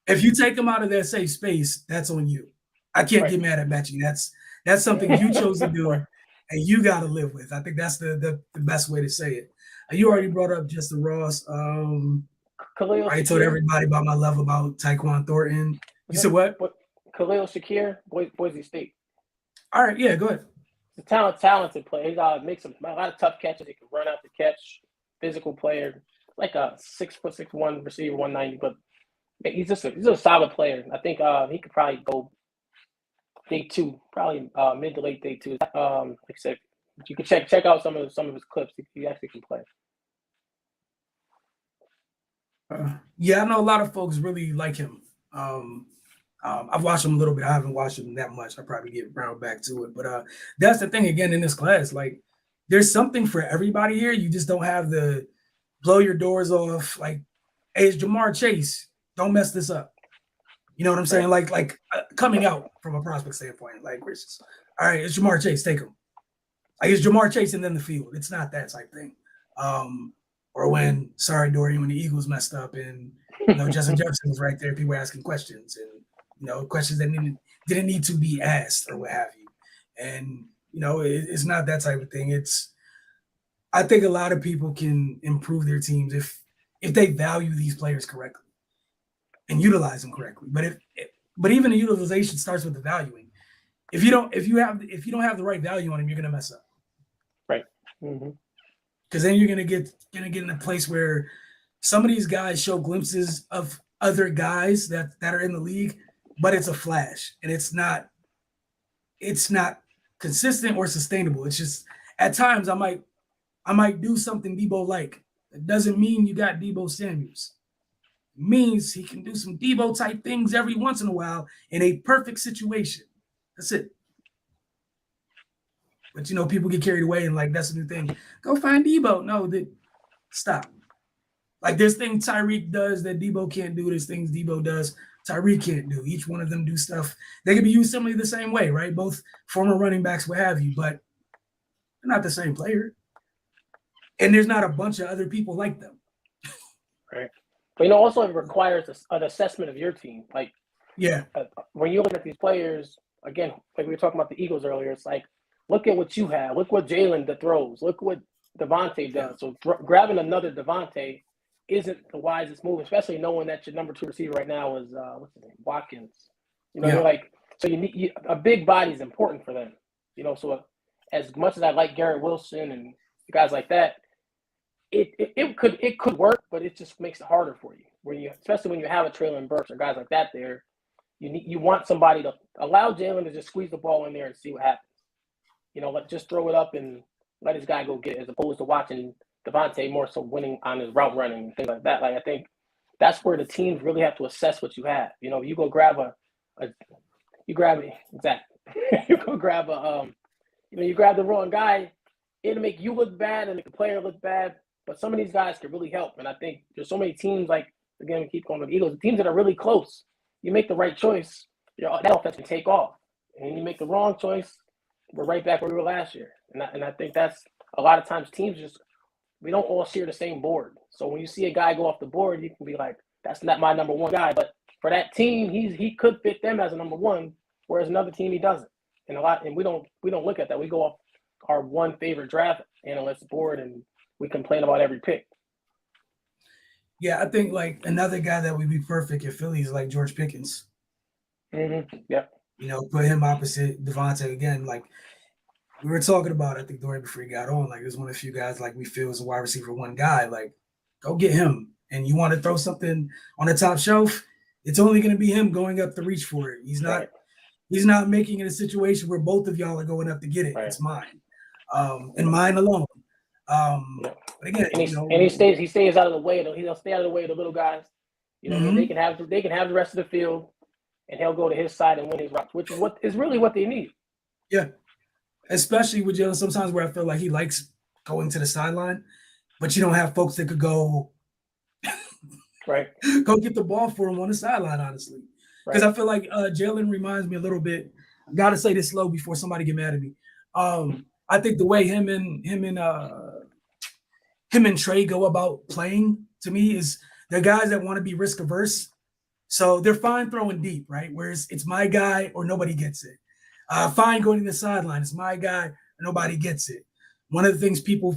If you take him out of that safe space, that's on you. I can't get mad at Mechie. That's something you chose to do, and you got to live with. I think that's the best way to say it. You already brought up Justin Ross. I told everybody about my love about Taekwon Thornton. You said what? Khalil Shakir, Boise State. All right, yeah, go ahead. He's a talented player. He makes a lot of tough catches. He can run out the catch. Physical player, like a 6'6" receiver, 190. But he's a solid player. I think he could probably go day 2, probably mid to late day 2. Like I said, you can check out some of his clips. He actually can play. Yeah, I know a lot of folks really like him. I've watched him a little bit. I haven't watched him that much. I'll probably get round back to it. But that's the thing again in this class. Like, there's something for everybody here. You just don't have the blow your doors off. Like, hey, it's Jamar Chase. Don't mess this up. You know what I'm saying? Like coming out from a prospect standpoint. Like, all right, it's Jamar Chase. Take him. Like, it's Jamar Chase and then the field. It's not that type thing. Or when, sorry, Dorian, when the Eagles messed up and, Justin Jefferson was right there, people were asking questions and, questions that didn't need to be asked or what have you. And, it's not that type of thing. I think a lot of people can improve their teams if they value these players correctly and utilize them correctly. But even the utilization starts with the valuing. If you don't have the right value on them, you're gonna mess up. Right. Mm-hmm. Because then you're gonna get in a place where some of these guys show glimpses of other guys that are in the league, but it's a flash and it's not consistent or sustainable. It's just at times I might do something Debo like. It doesn't mean you got Debo Samuels. It means he can do some Debo type things every once in a while in a perfect situation. That's it. But people get carried away and like that's the new thing. Go find Debo. No, stop. Like there's things Tyreek does that Debo can't do. There's things Debo does Tyreek can't do. Each one of them do stuff. They can be used similarly the same way, right? Both former running backs, what have you, but they're not the same player. And there's not a bunch of other people like them. Right. But also it requires an assessment of your team. Like, when you look at these players, again, like we were talking about the Eagles earlier, it's like, look at what you have. Look what Jalen throws. Look what Devontae does. So grabbing another Devontae isn't the wisest move, especially knowing that your number 2 receiver right now is what's his name, Watkins. You're like, so you need a big body is important for them. So as much as I like Garrett Wilson and guys like that, it could work, but it just makes it harder for you. Especially when you have a Traylon Burks or guys like that there, you want somebody to allow Jalen to just squeeze the ball in there and see what happens. Just throw it up and let his guy go get it, as opposed to watching Devontae more so winning on his route running and things like that. Like, I think that's where the teams really have to assess what you have. You go grab you grab the wrong guy, it'll make you look bad and make the player look bad. But some of these guys can really help. And I think there's so many teams, like, again, we keep going to the Eagles, the teams that are really close. You make the right choice, that offense can take off. And you make the wrong choice, we're right back where we were last year. And I think that's a lot of times teams we don't all share the same board. So when you see a guy go off the board, you can be like, that's not my number 1 guy. But for that team, he could fit them as a number one, whereas another team he doesn't. And we don't look at that. We go off our one favorite draft analyst board and we complain about every pick. Yeah, I think like another guy that would be perfect at Philly is like George Pickens. Mm-hmm. Yeah. You know, put him opposite Devontae again. Like we were talking about, I think Dorian before he got on, like there's one of the few guys like we feel is a wide receiver one guy. Like, go get him. And you want to throw something on the top shelf, it's only going to be him going up to reach for it. He's not making it a situation where both of y'all are going up to get it. Right. It's mine. And mine alone. But again, he stays out of the way. He'll stay out of the way of the little guys. You know, mm-hmm. they can have the rest of the field, and he'll go to his side and win his routes, which is really what they need. Yeah, especially with Jalen. Sometimes where I feel like he likes going to the sideline, but you don't have folks that could go, right? Go get the ball for him on the sideline, honestly. Because I feel like Jalen reminds me a little bit. I gotta say this slow before somebody get mad at me. I think the way him and Trey go about playing to me is they're guys that want to be risk averse. So they're fine throwing deep, right? Whereas it's my guy or nobody gets it. Fine going to the sideline. It's my guy or nobody gets it. One of the things people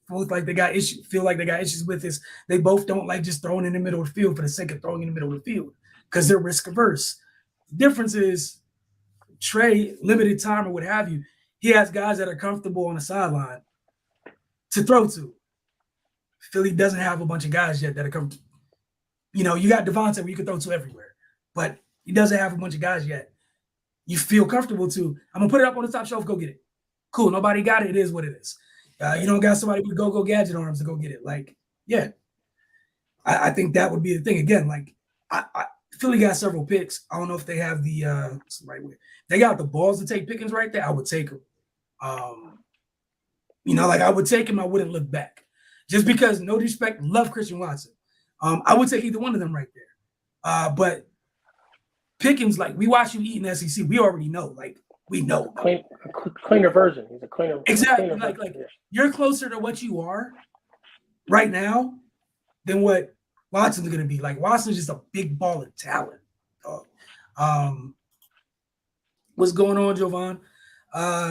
feel like they got issues with is they both don't like just throwing in the middle of the field for the sake of throwing in the middle of the field because they're risk averse. The difference is Trey, limited time or what have you, he has guys that are comfortable on the sideline to throw to. Philly doesn't have a bunch of guys yet that are comfortable. You know, you got Devontae where you can throw to everywhere, but he doesn't have a bunch of guys yet. You feel comfortable to, I'm going to put it up on the top shelf, go get it. Cool, nobody got it. It is what it is. You don't got somebody with go gadget arms to go get it. Like, yeah. I think that would be the thing. Again, like, Philly got several picks. I don't know if they have the right way. They got the balls to take Pickens right there. I would take him. Like I would take him. I wouldn't look back. Just because, no disrespect, love Christian Watson. I would take either one of them right there. But Pickens, like we watch you eat in the SEC, we already know. Like we know. Cleaner version. He's a cleaner. Exactly. Cleaner like you're closer to what you are right now than what Watson's going to be. Like Watson's just a big ball of talent. What's going on, Jovan?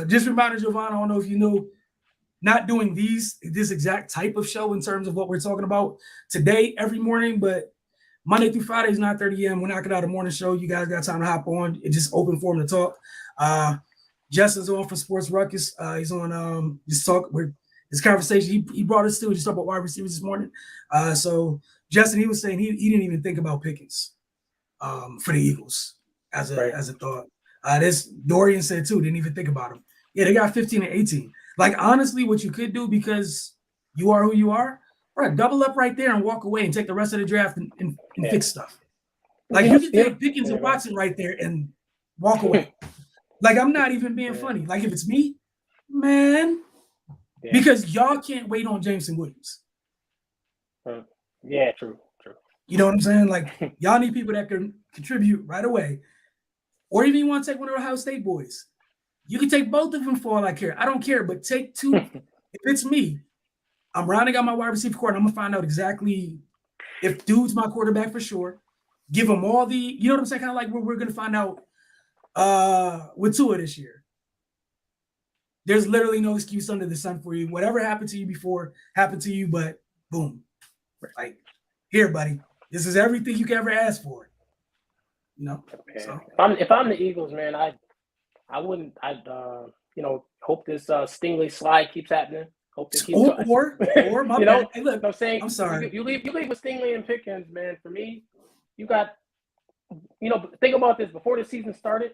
Just reminded Jovan, I don't know if you know, not doing this exact type of show in terms of what we're talking about today every morning, but Monday through Friday is 9:30 a.m. We're knocking out a morning show. You guys got time to hop on. It's just open for him to talk. Justin's on for Sports Ruckus. He's on just talk with this conversation. He brought us to just talk about wide receivers this morning. So Justin, he was saying he didn't even think about Pickens for the Eagles as a thought. This Dorian said too, didn't even think about him. Yeah, they got 15 and 18. Like, honestly, what you could do because you are who you are, right, double up right there and walk away and take the rest of the draft and fix stuff. Like, you can take Pickens and Watson right there and walk away. Like, I'm not even being funny. Like, if it's me, man, because y'all can't wait on Jameson Williams. Yeah, true. You know what I'm saying? Like, y'all need people that can contribute right away. Or even you want to take one of the Ohio State boys. You can take both of them for all I care. I don't care, but take two. If it's me, I'm rounding out my wide receiver core, and I'm going to find out exactly if dude's my quarterback for sure. Give him all the, you know what I'm saying? Kind of like we're going to find out with Tua this year. There's literally no excuse under the sun for you. Whatever happened to you before happened to you, but boom. Like, here, buddy. This is everything you can ever ask for. You know? So. If I'm the Eagles, man, I'd hope this Stingley slide keeps happening. Hope this keeps or my you know, bad. Hey, look, I'm saying, I'm sorry. You leave with Stingley and Pickens, man. For me, you got, think about this before the season started.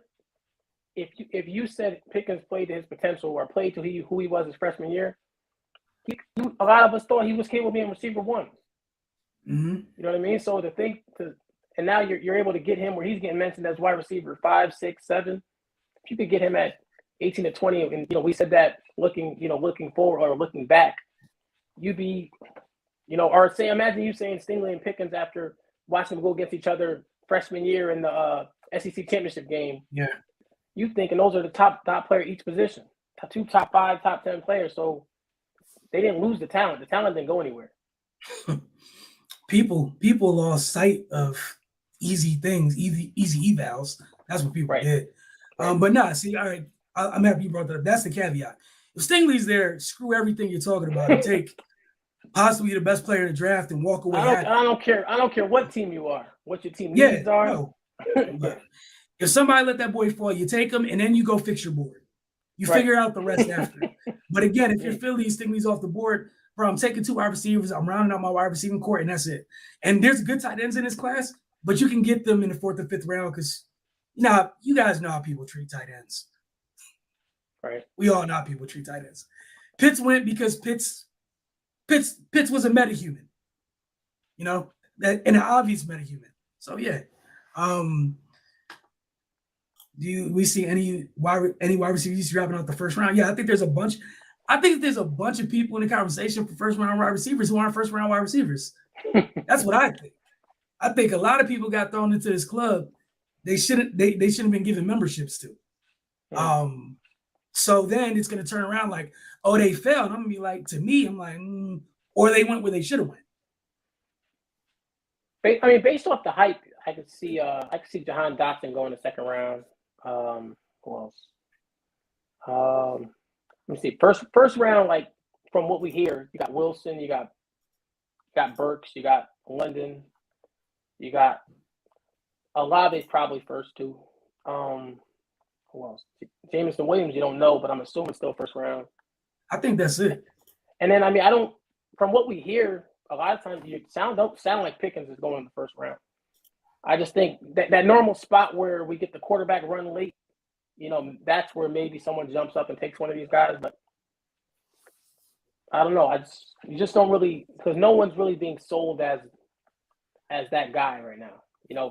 If you said Pickens played to his potential or played to who he was his freshman year, a lot of us thought he was capable of being receiver one. Mm-hmm. You know what I mean? So and now you're able to get him where he's getting mentioned as wide receiver 5, 6, 7. If you could get him at 18 to 20, and we said that looking forward or looking back, you'd be, or say imagine you saying Stingley and Pickens after watching them go against each other freshman year in the SEC championship game. Yeah, you thinking those are the top player each position, two top 5, top 10 players. So they didn't lose the talent. The talent didn't go anywhere. People lost sight of easy things, easy evals. That's what people did. But nah, see, all right, I'm happy you brought that up. That's the caveat. If Stingley's there, screw everything you're talking about and take possibly the best player in the draft and walk away. I don't care what team you are, what your team needs are. No. If somebody let that boy fall, you take him and then you go fix your board. You figure out the rest after. But again, if you're Philly, Stingley's off the board, bro, I'm taking 2 wide receivers. I'm rounding out my wide receiving court, and that's it. And there's good tight ends in this class, but you can get them in the 4th or 5th round because, you guys know how people treat tight ends. Right. We all know how people treat tight ends. Pitts went because Pitts was a metahuman. That an obvious metahuman. So yeah. Do we see any wide receivers dropping out the first round? Yeah, I think there's a bunch. I think there's a bunch of people in the conversation for first round wide receivers who aren't first round wide receivers. That's what I think. I think a lot of people got thrown into this club. They shouldn't have been given memberships to. So then it's going to turn around like, oh, they failed. I'm going to be like, to me, I'm like, or they went where they should have went. I mean, based off the hype, I could see Jahan Dodson going the 2nd round. Who else? Let me see. First round, like from what we hear, you got Wilson, you got Burks, you got London, you got Olave probably first 2. Who else? Jameson Williams, you don't know, but I'm assuming still first round. I think that's it. And then from what we hear, a lot of times you don't sound like Pickens is going in the first round. I just think that normal spot where we get the quarterback run late, that's where maybe someone jumps up and takes one of these guys. But I don't know. You just don't really, because no one's really being sold as that guy right now.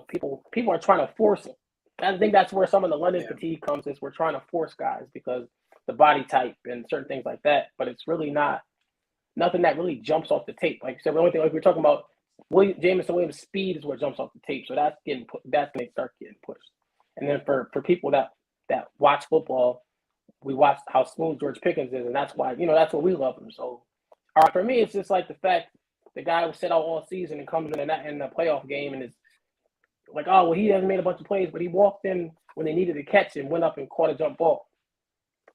People are trying to force it. I think that's where some of the London fatigue comes. Is we're trying to force guys because the body type and certain things like that. But it's really nothing that really jumps off the tape. Like you said, the only thing like we're talking about. Jameson Williams' speed is what jumps off the tape, so that's when they start getting pushed. And then for people that watch football, we watch how smooth George Pickens is, and that's why that's what we love him. So, all right, for me, it's just like the fact the guy was set out all season and comes in the playoff game and is like, oh well, he hasn't made a bunch of plays, but he walked in when they needed to catch and went up and caught a jump ball.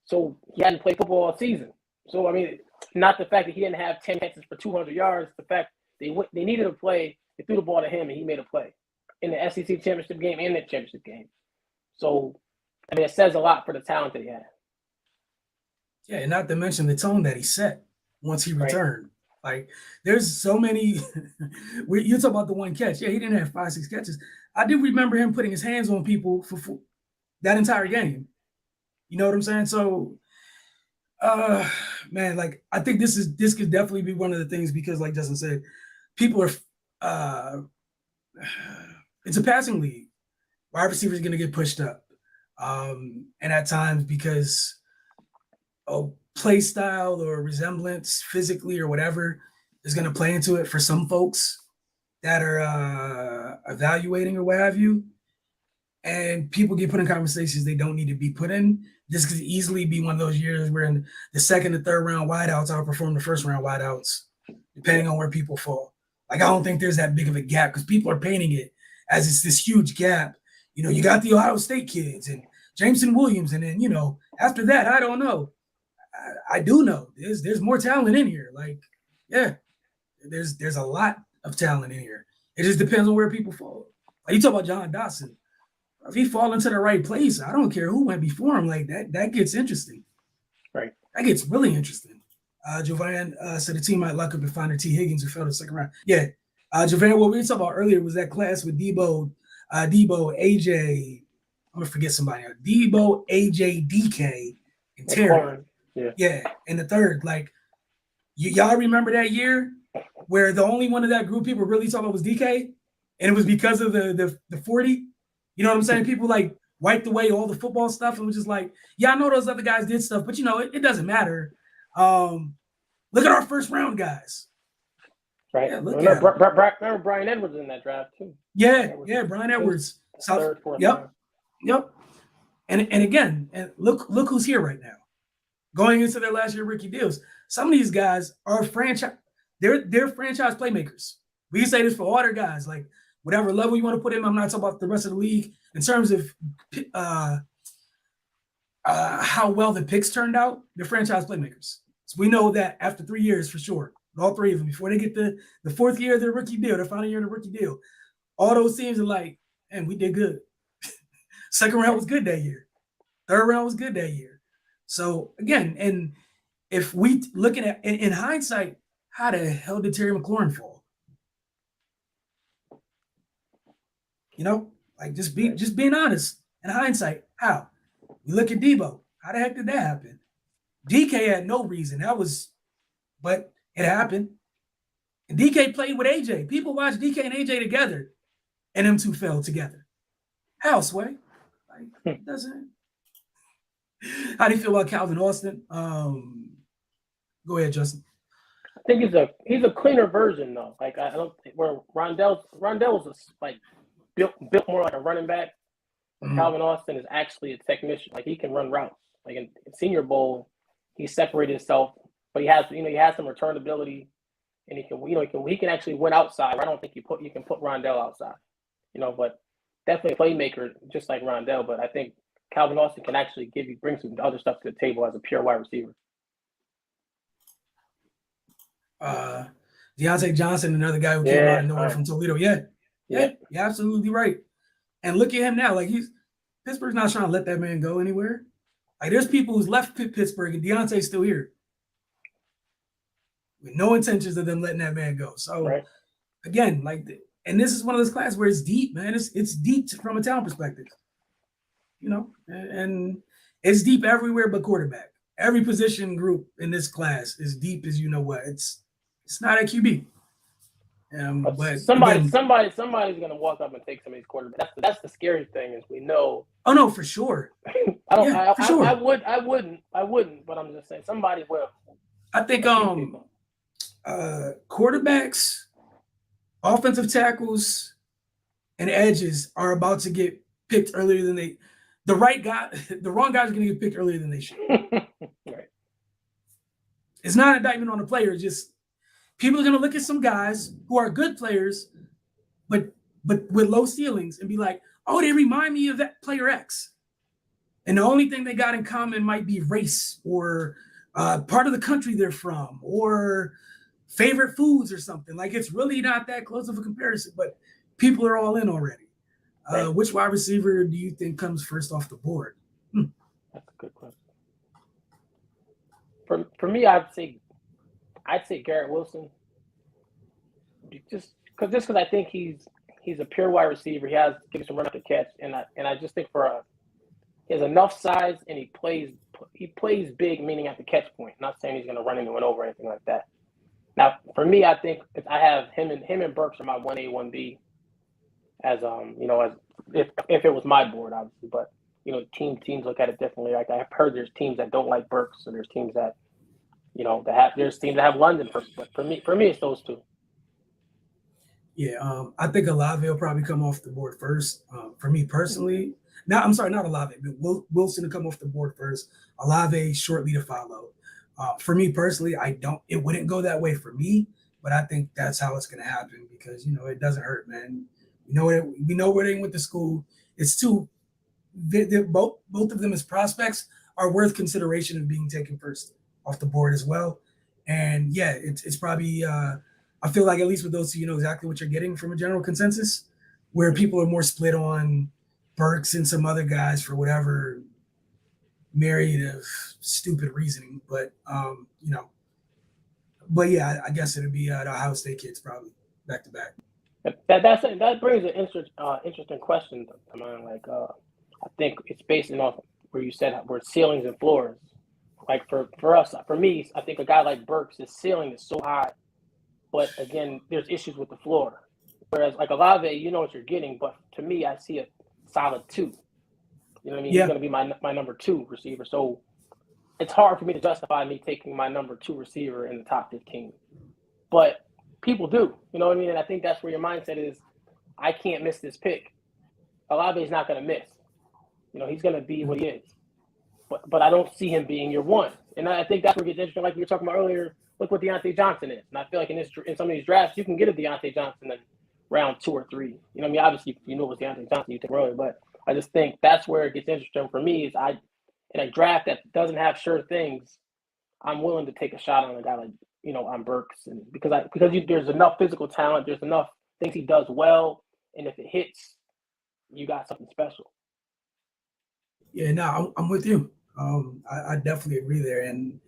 So he hadn't played football all season. So I mean, not the fact that he didn't have 10 catches for 200 yards, the fact. They needed a play. They threw the ball to him, and he made a play in the SEC championship game and the championship game. So, I mean, it says a lot for the talent that he had. Yeah, and not to mention the tone that he set once he returned. Like, there's so many. You talk about the one catch. Yeah, he didn't have 5-6 catches. I do remember him putting his hands on people for that entire game. You know what I'm saying? So, man, like I think this could definitely be one of the things because, like Justin said, people are. It's a passing league. Wide receivers are going to get pushed up, and at times because of play style or resemblance, physically or whatever, is going to play into it for some folks that are evaluating or what have you. And people get put in conversations they don't need to be put in. This could easily be one of those years where in the 2nd and 3rd round wideouts outperform the 1st round wideouts, depending on where people fall. Like, I don't think there's that big of a gap because people are painting it as it's this huge gap. You got the Ohio State kids and Jameson Williams. And then, after that, I don't know. I do know there's more talent in here. Like, yeah, there's a lot of talent in here. It just depends on where people fall. Like, you talk about John Dodson. If he fall into the right place, I don't care who went before him. Like that gets interesting. Right. That gets really interesting. Jovan said the team might luck up and find a T. Higgins who fell to the 2nd round. Yeah. Jovan, what we were talking about earlier was that class with Debo, AJ. I'm gonna forget somebody else. Debo, AJ, DK, and Terry. Yeah. And the 3rd. Like, y'all remember that year where the only one of that group people really talking about was DK, and it was because of the 40. You know what I'm saying? People like wiped away all the football stuff and was just like, yeah, I know those other guys did stuff, but it doesn't matter. Look at our 1st round guys. Right. Yeah, remember Brian Edwards in that draft too. Yeah, Brian Edwards. 3rd, 4th round. Yep. And again, look who's here right now. Going into their last year rookie deals. Some of these guys are franchise. They're franchise playmakers. We can say this for all their guys. Like, whatever level you want to put him. I'm not talking about the rest of the league in terms of how well the picks turned out. They're franchise playmakers. So we know that after 3 years for sure, all three of them, before they get the fourth year of their rookie deal, their final year of the rookie deal, all those teams are like, and we did good. Second round was good that year. Third round was good that year. So again, and if we looking at in hindsight, how the hell did Terry McLaurin fall? You know, like just being honest. In hindsight, how? We look at Debo. How the heck did that happen? DK had no reason. But it happened. And DK played with AJ. People watch DK and AJ together, and them two fell together. How, Sway? Like, it doesn't. How do you feel about Calvin Austin? Go ahead, Justin. I think he's a cleaner version though. Like I don't think where Rondell was like built more like a running back. Mm-hmm. Calvin Austin is actually a technician. Like he can run routes. Like in Senior Bowl, he separated himself, but he has some return ability, and he can actually win outside. I don't think you can put Rondell outside, but definitely a playmaker just like Rondell. But I think Calvin Austin can actually bring some other stuff to the table as a pure wide receiver. Beyonce Johnson, another guy who came out of nowhere from Toledo. Yeah, you're absolutely right. And look at him now. Like Pittsburgh's not trying to let that man go anywhere. Like there's people who's left Pittsburgh and Deontay's still here with no intentions of them letting that man go. So again, and this is one of those classes where it's deep, man. It's deep from a talent perspective, and it's deep everywhere but quarterback. Every position group in this class is deep as you know what. It's not a QB. But somebody's gonna walk up and take some of these quarterbacks. That's the scary thing is we know. Oh no, for sure. I wouldn't, but I'm just saying somebody will. I think quarterbacks, offensive tackles, and edges are about to get picked earlier than the wrong guys are gonna get picked earlier than they should. Right. It's not an indictment on the player, it's just people are going to look at some guys who are good players, but with low ceilings and be like, oh, they remind me of that player X. And the only thing they got in common might be race or part of the country they're from or favorite foods or something. Like it's really not that close of a comparison, but people are all in already. Right. Which wide receiver do you think comes first off the board? That's a good question. For me, I'd say Garrett Wilson, just because I think he's a pure wide receiver. He has gives some run up the catch, and I just think he has enough size and he plays big, meaning at the catch point. Not saying he's going to run anyone over or anything like that. Now, for me, I think I have him and Burks are my 1A, 1B. As if it was my board, obviously, but teams look at it differently. Like I've heard there's teams that don't like Burks, so there's teams that. There's teams that have London first, but for me, it's those two. Yeah, I think Olave will probably come off the board first. For me personally, not Olave, but Wilson to come off the board first. Olave shortly to follow. For me personally, it wouldn't go that way for me, but I think that's how it's going to happen because it doesn't hurt, man. We know where they went to school. It's too. Both of them as prospects are worth consideration of being taken first off the board as well. And yeah, it's probably I feel like at least with those two, you know exactly what you're getting from a general consensus, where people are more split on Burks and some other guys for whatever myriad of stupid reasoning. But but yeah, I guess it'd be the Ohio State kids probably back to back. That brings an interesting question to mind. Like I think it's based off where you said where ceilings and floors. Like for me, I think a guy like Burks, his ceiling is so high, but again, there's issues with the floor. Whereas like Olave, you know what you're getting, but to me, I see a solid 2. You know what I mean? Yeah. He's going to be my number 2 receiver. So it's hard for me to justify me taking my number 2 receiver in the top 15. But people do, you know what I mean? And I think that's where your mindset is. I can't miss this pick. Olave is not going to miss. He's going to be what he is. But I don't see him being your 1. And I think that's where it gets interesting. Like we were talking about earlier, look what Deontay Johnson is. And I feel like in some of these drafts, you can get a Deontay Johnson and round 2 or 3. You know what I mean? Obviously, if you know it was Beyonce Johnson, you take earlier, but I just think that's where it gets interesting for me. Is in a draft that doesn't have sure things, I'm willing to take a shot on a guy like on Burks, and because there's enough physical talent, there's enough things he does well, and if it hits, you got something special. Yeah, no, I'm with you. I definitely agree there, and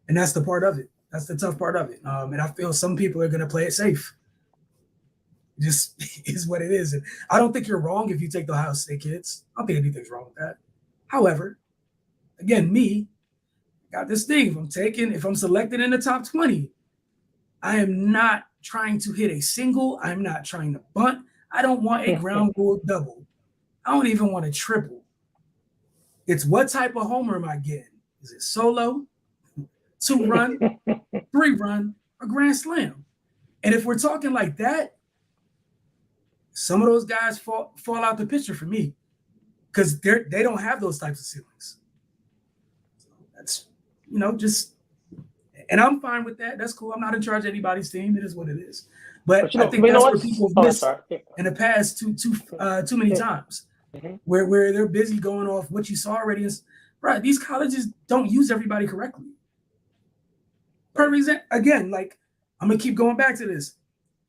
that's the part of it. That's the tough part of it. And I feel some people are going to play it safe. Just is what it is. And I don't think you're wrong if you take the Ohio State kids. I don't think anything's wrong with that. However, again, me got this thing. If I'm selected in the top 20, I am not trying to hit a single. I'm not trying to bunt. I don't want a ground rule double. I don't even want a triple. It's what type of homer am I getting? Is it solo, 2-run, 3-run, or grand slam? And if we're talking like that, some of those guys fall out the picture for me because they don't have those types of ceilings. So that's just, and I'm fine with that. That's cool. I'm not in charge of anybody's team. It is what it is. But I think that's where people have missed in the past too many times, where they're busy going off what you saw already. Right, these colleges don't use everybody correctly. Per example, again, like I'm gonna keep going back to this.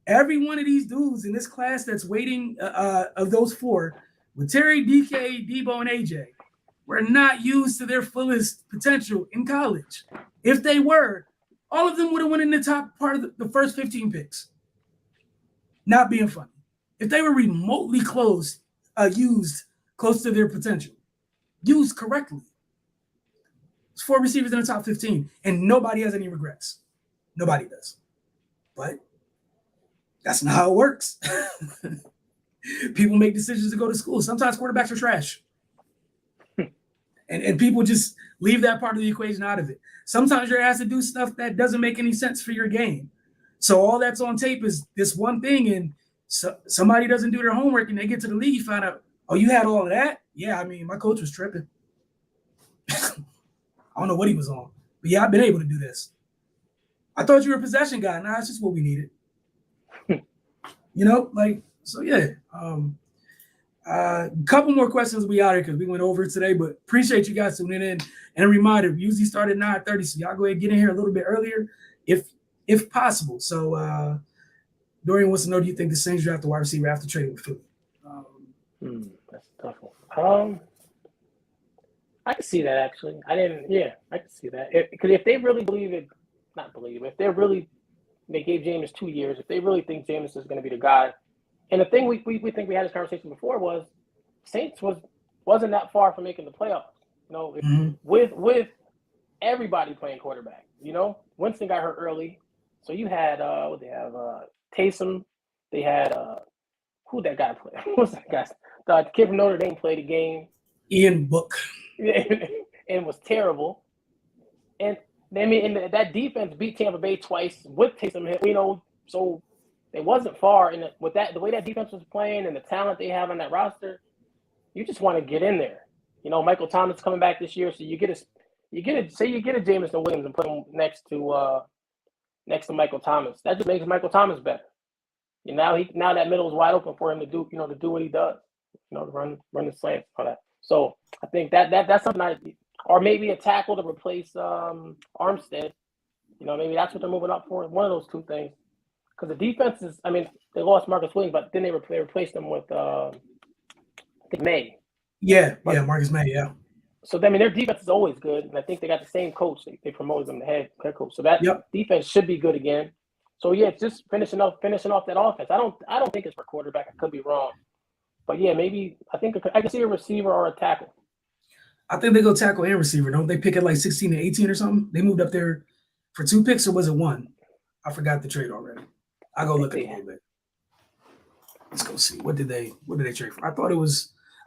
Every one of these dudes in this class that's waiting of those 4, with Terry, DK, Debo, and AJ, were not used to their fullest potential in college. If they were, all of them would have went in the top part of the first 15 picks. Not being funny. If they were remotely used close to their potential, used correctly, it's 4 receivers in the top 15, and nobody has any regrets. Nobody does. But that's not how it works. People make decisions to go to school. Sometimes quarterbacks are trash. And people just leave that part of the equation out of it. Sometimes you're asked to do stuff that doesn't make any sense for your game. So all that's on tape is this one thing, and somebody doesn't do their homework, and they get to the league, you find out, oh, you had all of that? Yeah, I mean, my coach was tripping. I don't know what he was on. But yeah, I've been able to do this. I thought you were a possession guy. Nah, it's just what we needed. So yeah. A couple more questions will be out here because we went over it today, but appreciate you guys tuning in. And a reminder, we usually start at 9:30, so y'all go ahead and get in here a little bit earlier if possible. So Dorian wants to know, do you think the Saints draft the wide receiver after trading with Philly? That's a tough one. I can see that actually. I can see that. Because if they really they gave Jameis 2 years, if they really think Jameis is going to be the guy. And the thing we think we had this conversation before was Saints wasn't that far from making the playoffs. With everybody playing quarterback. Winston got hurt early, so you had Taysom. They had who that guy play? What's that guy? The kid from Notre Dame played a game. Ian Book. And was terrible. And I mean, that defense beat Tampa Bay twice with Taysom. So it wasn't far. And with that, the way that defense was playing and the talent they have on that roster, you just want to get in there. Michael Thomas coming back this year, so you get a Jameson Williams and put him next to Michael Thomas. That just makes Michael Thomas better. Now that middle is wide open for him to do what he does. To run the slants, all that. So I think that's something or maybe a tackle to replace Armstead. Maybe that's what they're moving up for. One of those two things. Because the defense is, I mean, they lost Marcus Williams, but then they replaced him with I think May. Yeah, Marcus May, yeah. So I mean, their defense is always good, and I think they got the same coach. They promoted them to head coach. So that defense should be good again. So yeah, it's just finishing off that offense. I don't think it's for quarterback. I could be wrong, but yeah, maybe I can see a receiver or a tackle. I think they go tackle and receiver. Don't they pick at like 16 and 18 or something? They moved up there for 2 picks, or was it 1? I forgot the trade already. I'll go look at it a little bit. Let's go see. What did they trade for? I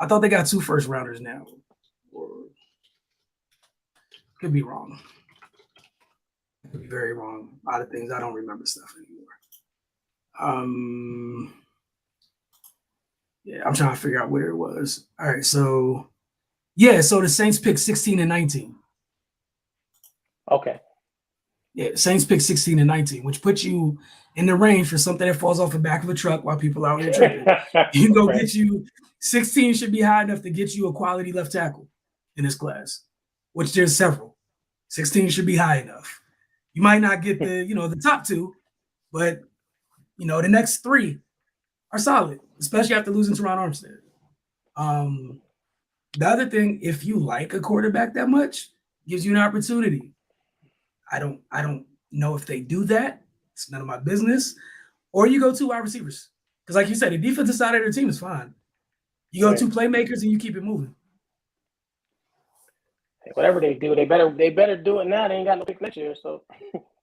thought they got 2 first rounders now. Or could be wrong. Could be very wrong. A lot of things I don't remember stuff anymore. Yeah, I'm trying to figure out where it was. All right, so the Saints picked 16 and 19. Okay. Yeah, Saints pick 16 and 19, which puts you in the range for something that falls off the back of a truck while people out here tripping. You go Right. get you 16 should be high enough to get you a quality left tackle in this class, which there's several. 16 should be high enough. You might not get the top two, but the next three are solid, especially after losing Teron Armstead. The other thing, if you like a quarterback that much, gives you an opportunity. I don't know if they do that. It's none of my business. Or you go two wide receivers. Because like you said, the defensive side of their team is fine. You go two playmakers and you keep it moving. Whatever they do, they better do it now. They ain't got no pick next year. So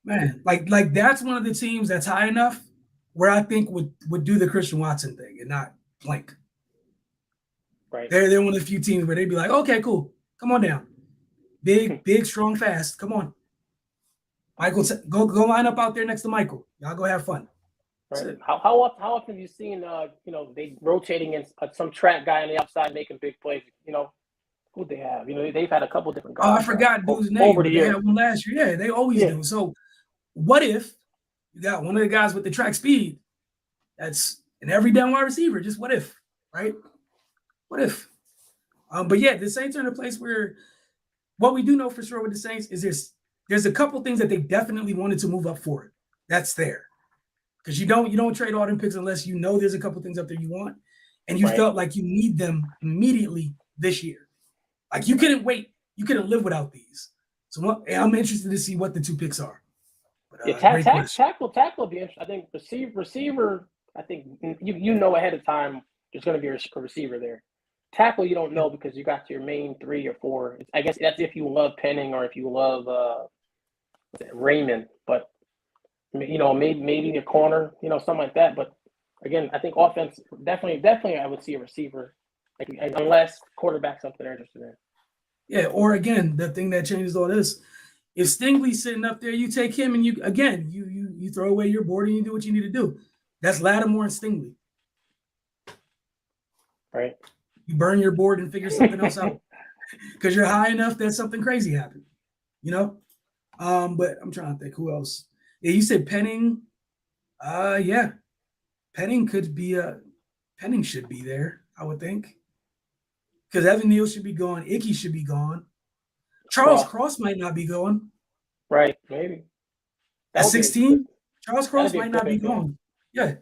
man, like that's one of the teams that's high enough where I think would do the Christian Watson thing and not blank. Right. They're one of the few teams where they'd be like, okay, cool. Come on down. Big, strong, fast. Come on. Michael, go line up out there next to Michael. Y'all go have fun. Right. How often have you seen they rotating in some track guy on the outside making big plays? Who they have? They've had a couple different guys. Oh, I forgot dude's name. Over the years. They had one last year. Yeah, they always do. So what if you got one of the guys with the track speed that's an every down wide receiver? Just what if, right? What if? But yeah, the Saints are in a place where what we do know for sure with the Saints is there's a couple things that they definitely wanted to move up for. That's there. Because you don't trade all them picks unless you know there's a couple things up there you want. And you felt like you need them immediately this year. Like you couldn't wait. You couldn't live without these. So I'm interested to see what the two picks are. But, tackle would be interesting. I think receiver, I think ahead of time there's going to be a receiver there. Tackle, you don't know because you got your main 3 or 4. I guess that's if you love Penning or if you love Raymond. But maybe a corner, something like that. But again, I think offense definitely I would see a receiver, unless quarterback something they're interested in. Yeah, or again, the thing that changes all this, if Stingley's sitting up there, you take him and you throw away your board and you do what you need to do. That's Lattimore and Stingley. Right. You burn your board and figure something else out because you're high enough that something crazy happened, But I'm trying to think who else. Yeah, you said Penning. Yeah, Penning Penning should be there, I would think, because Evan Neal should be gone. Icky should be gone. Charles Cross might not be going. Right, maybe. At 16, Charles Cross might not be gone. Yeah.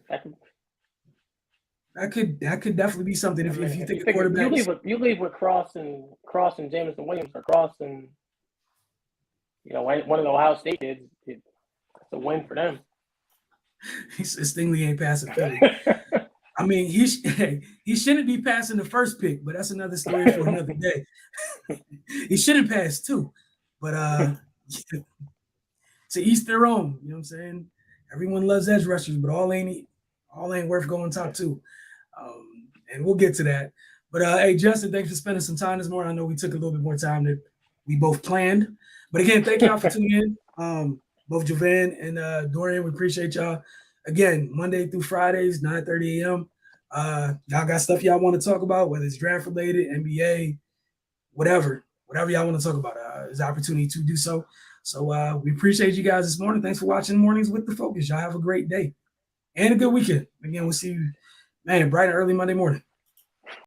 That could definitely be something if you think the quarterback. You leave with Cross and Jameson Williams, or Cross and one of the Ohio State kids. It's a win for them. He says Stingley ain't passing Philly. I mean, he shouldn't be passing the first pick, but that's another story for another day. He shouldn't pass too, but to each their own. You know what I'm saying? Everyone loves edge rushers, but all ain't worth going top 2. And we'll get to that. But hey, Justin, thanks for spending some time this morning. I know we took a little bit more time than we both planned. But again, thank y'all for tuning in. Both Jovan and Dorian, we appreciate y'all. Again, Monday through Fridays, 9:30 a.m. Y'all got stuff y'all want to talk about, whether it's draft related, NBA, whatever y'all want to talk about. There's an opportunity to do so. So we appreciate you guys this morning. Thanks for watching Mornings with the Focus. Y'all have a great day and a good weekend. Again, we'll see you, bright and early Monday morning.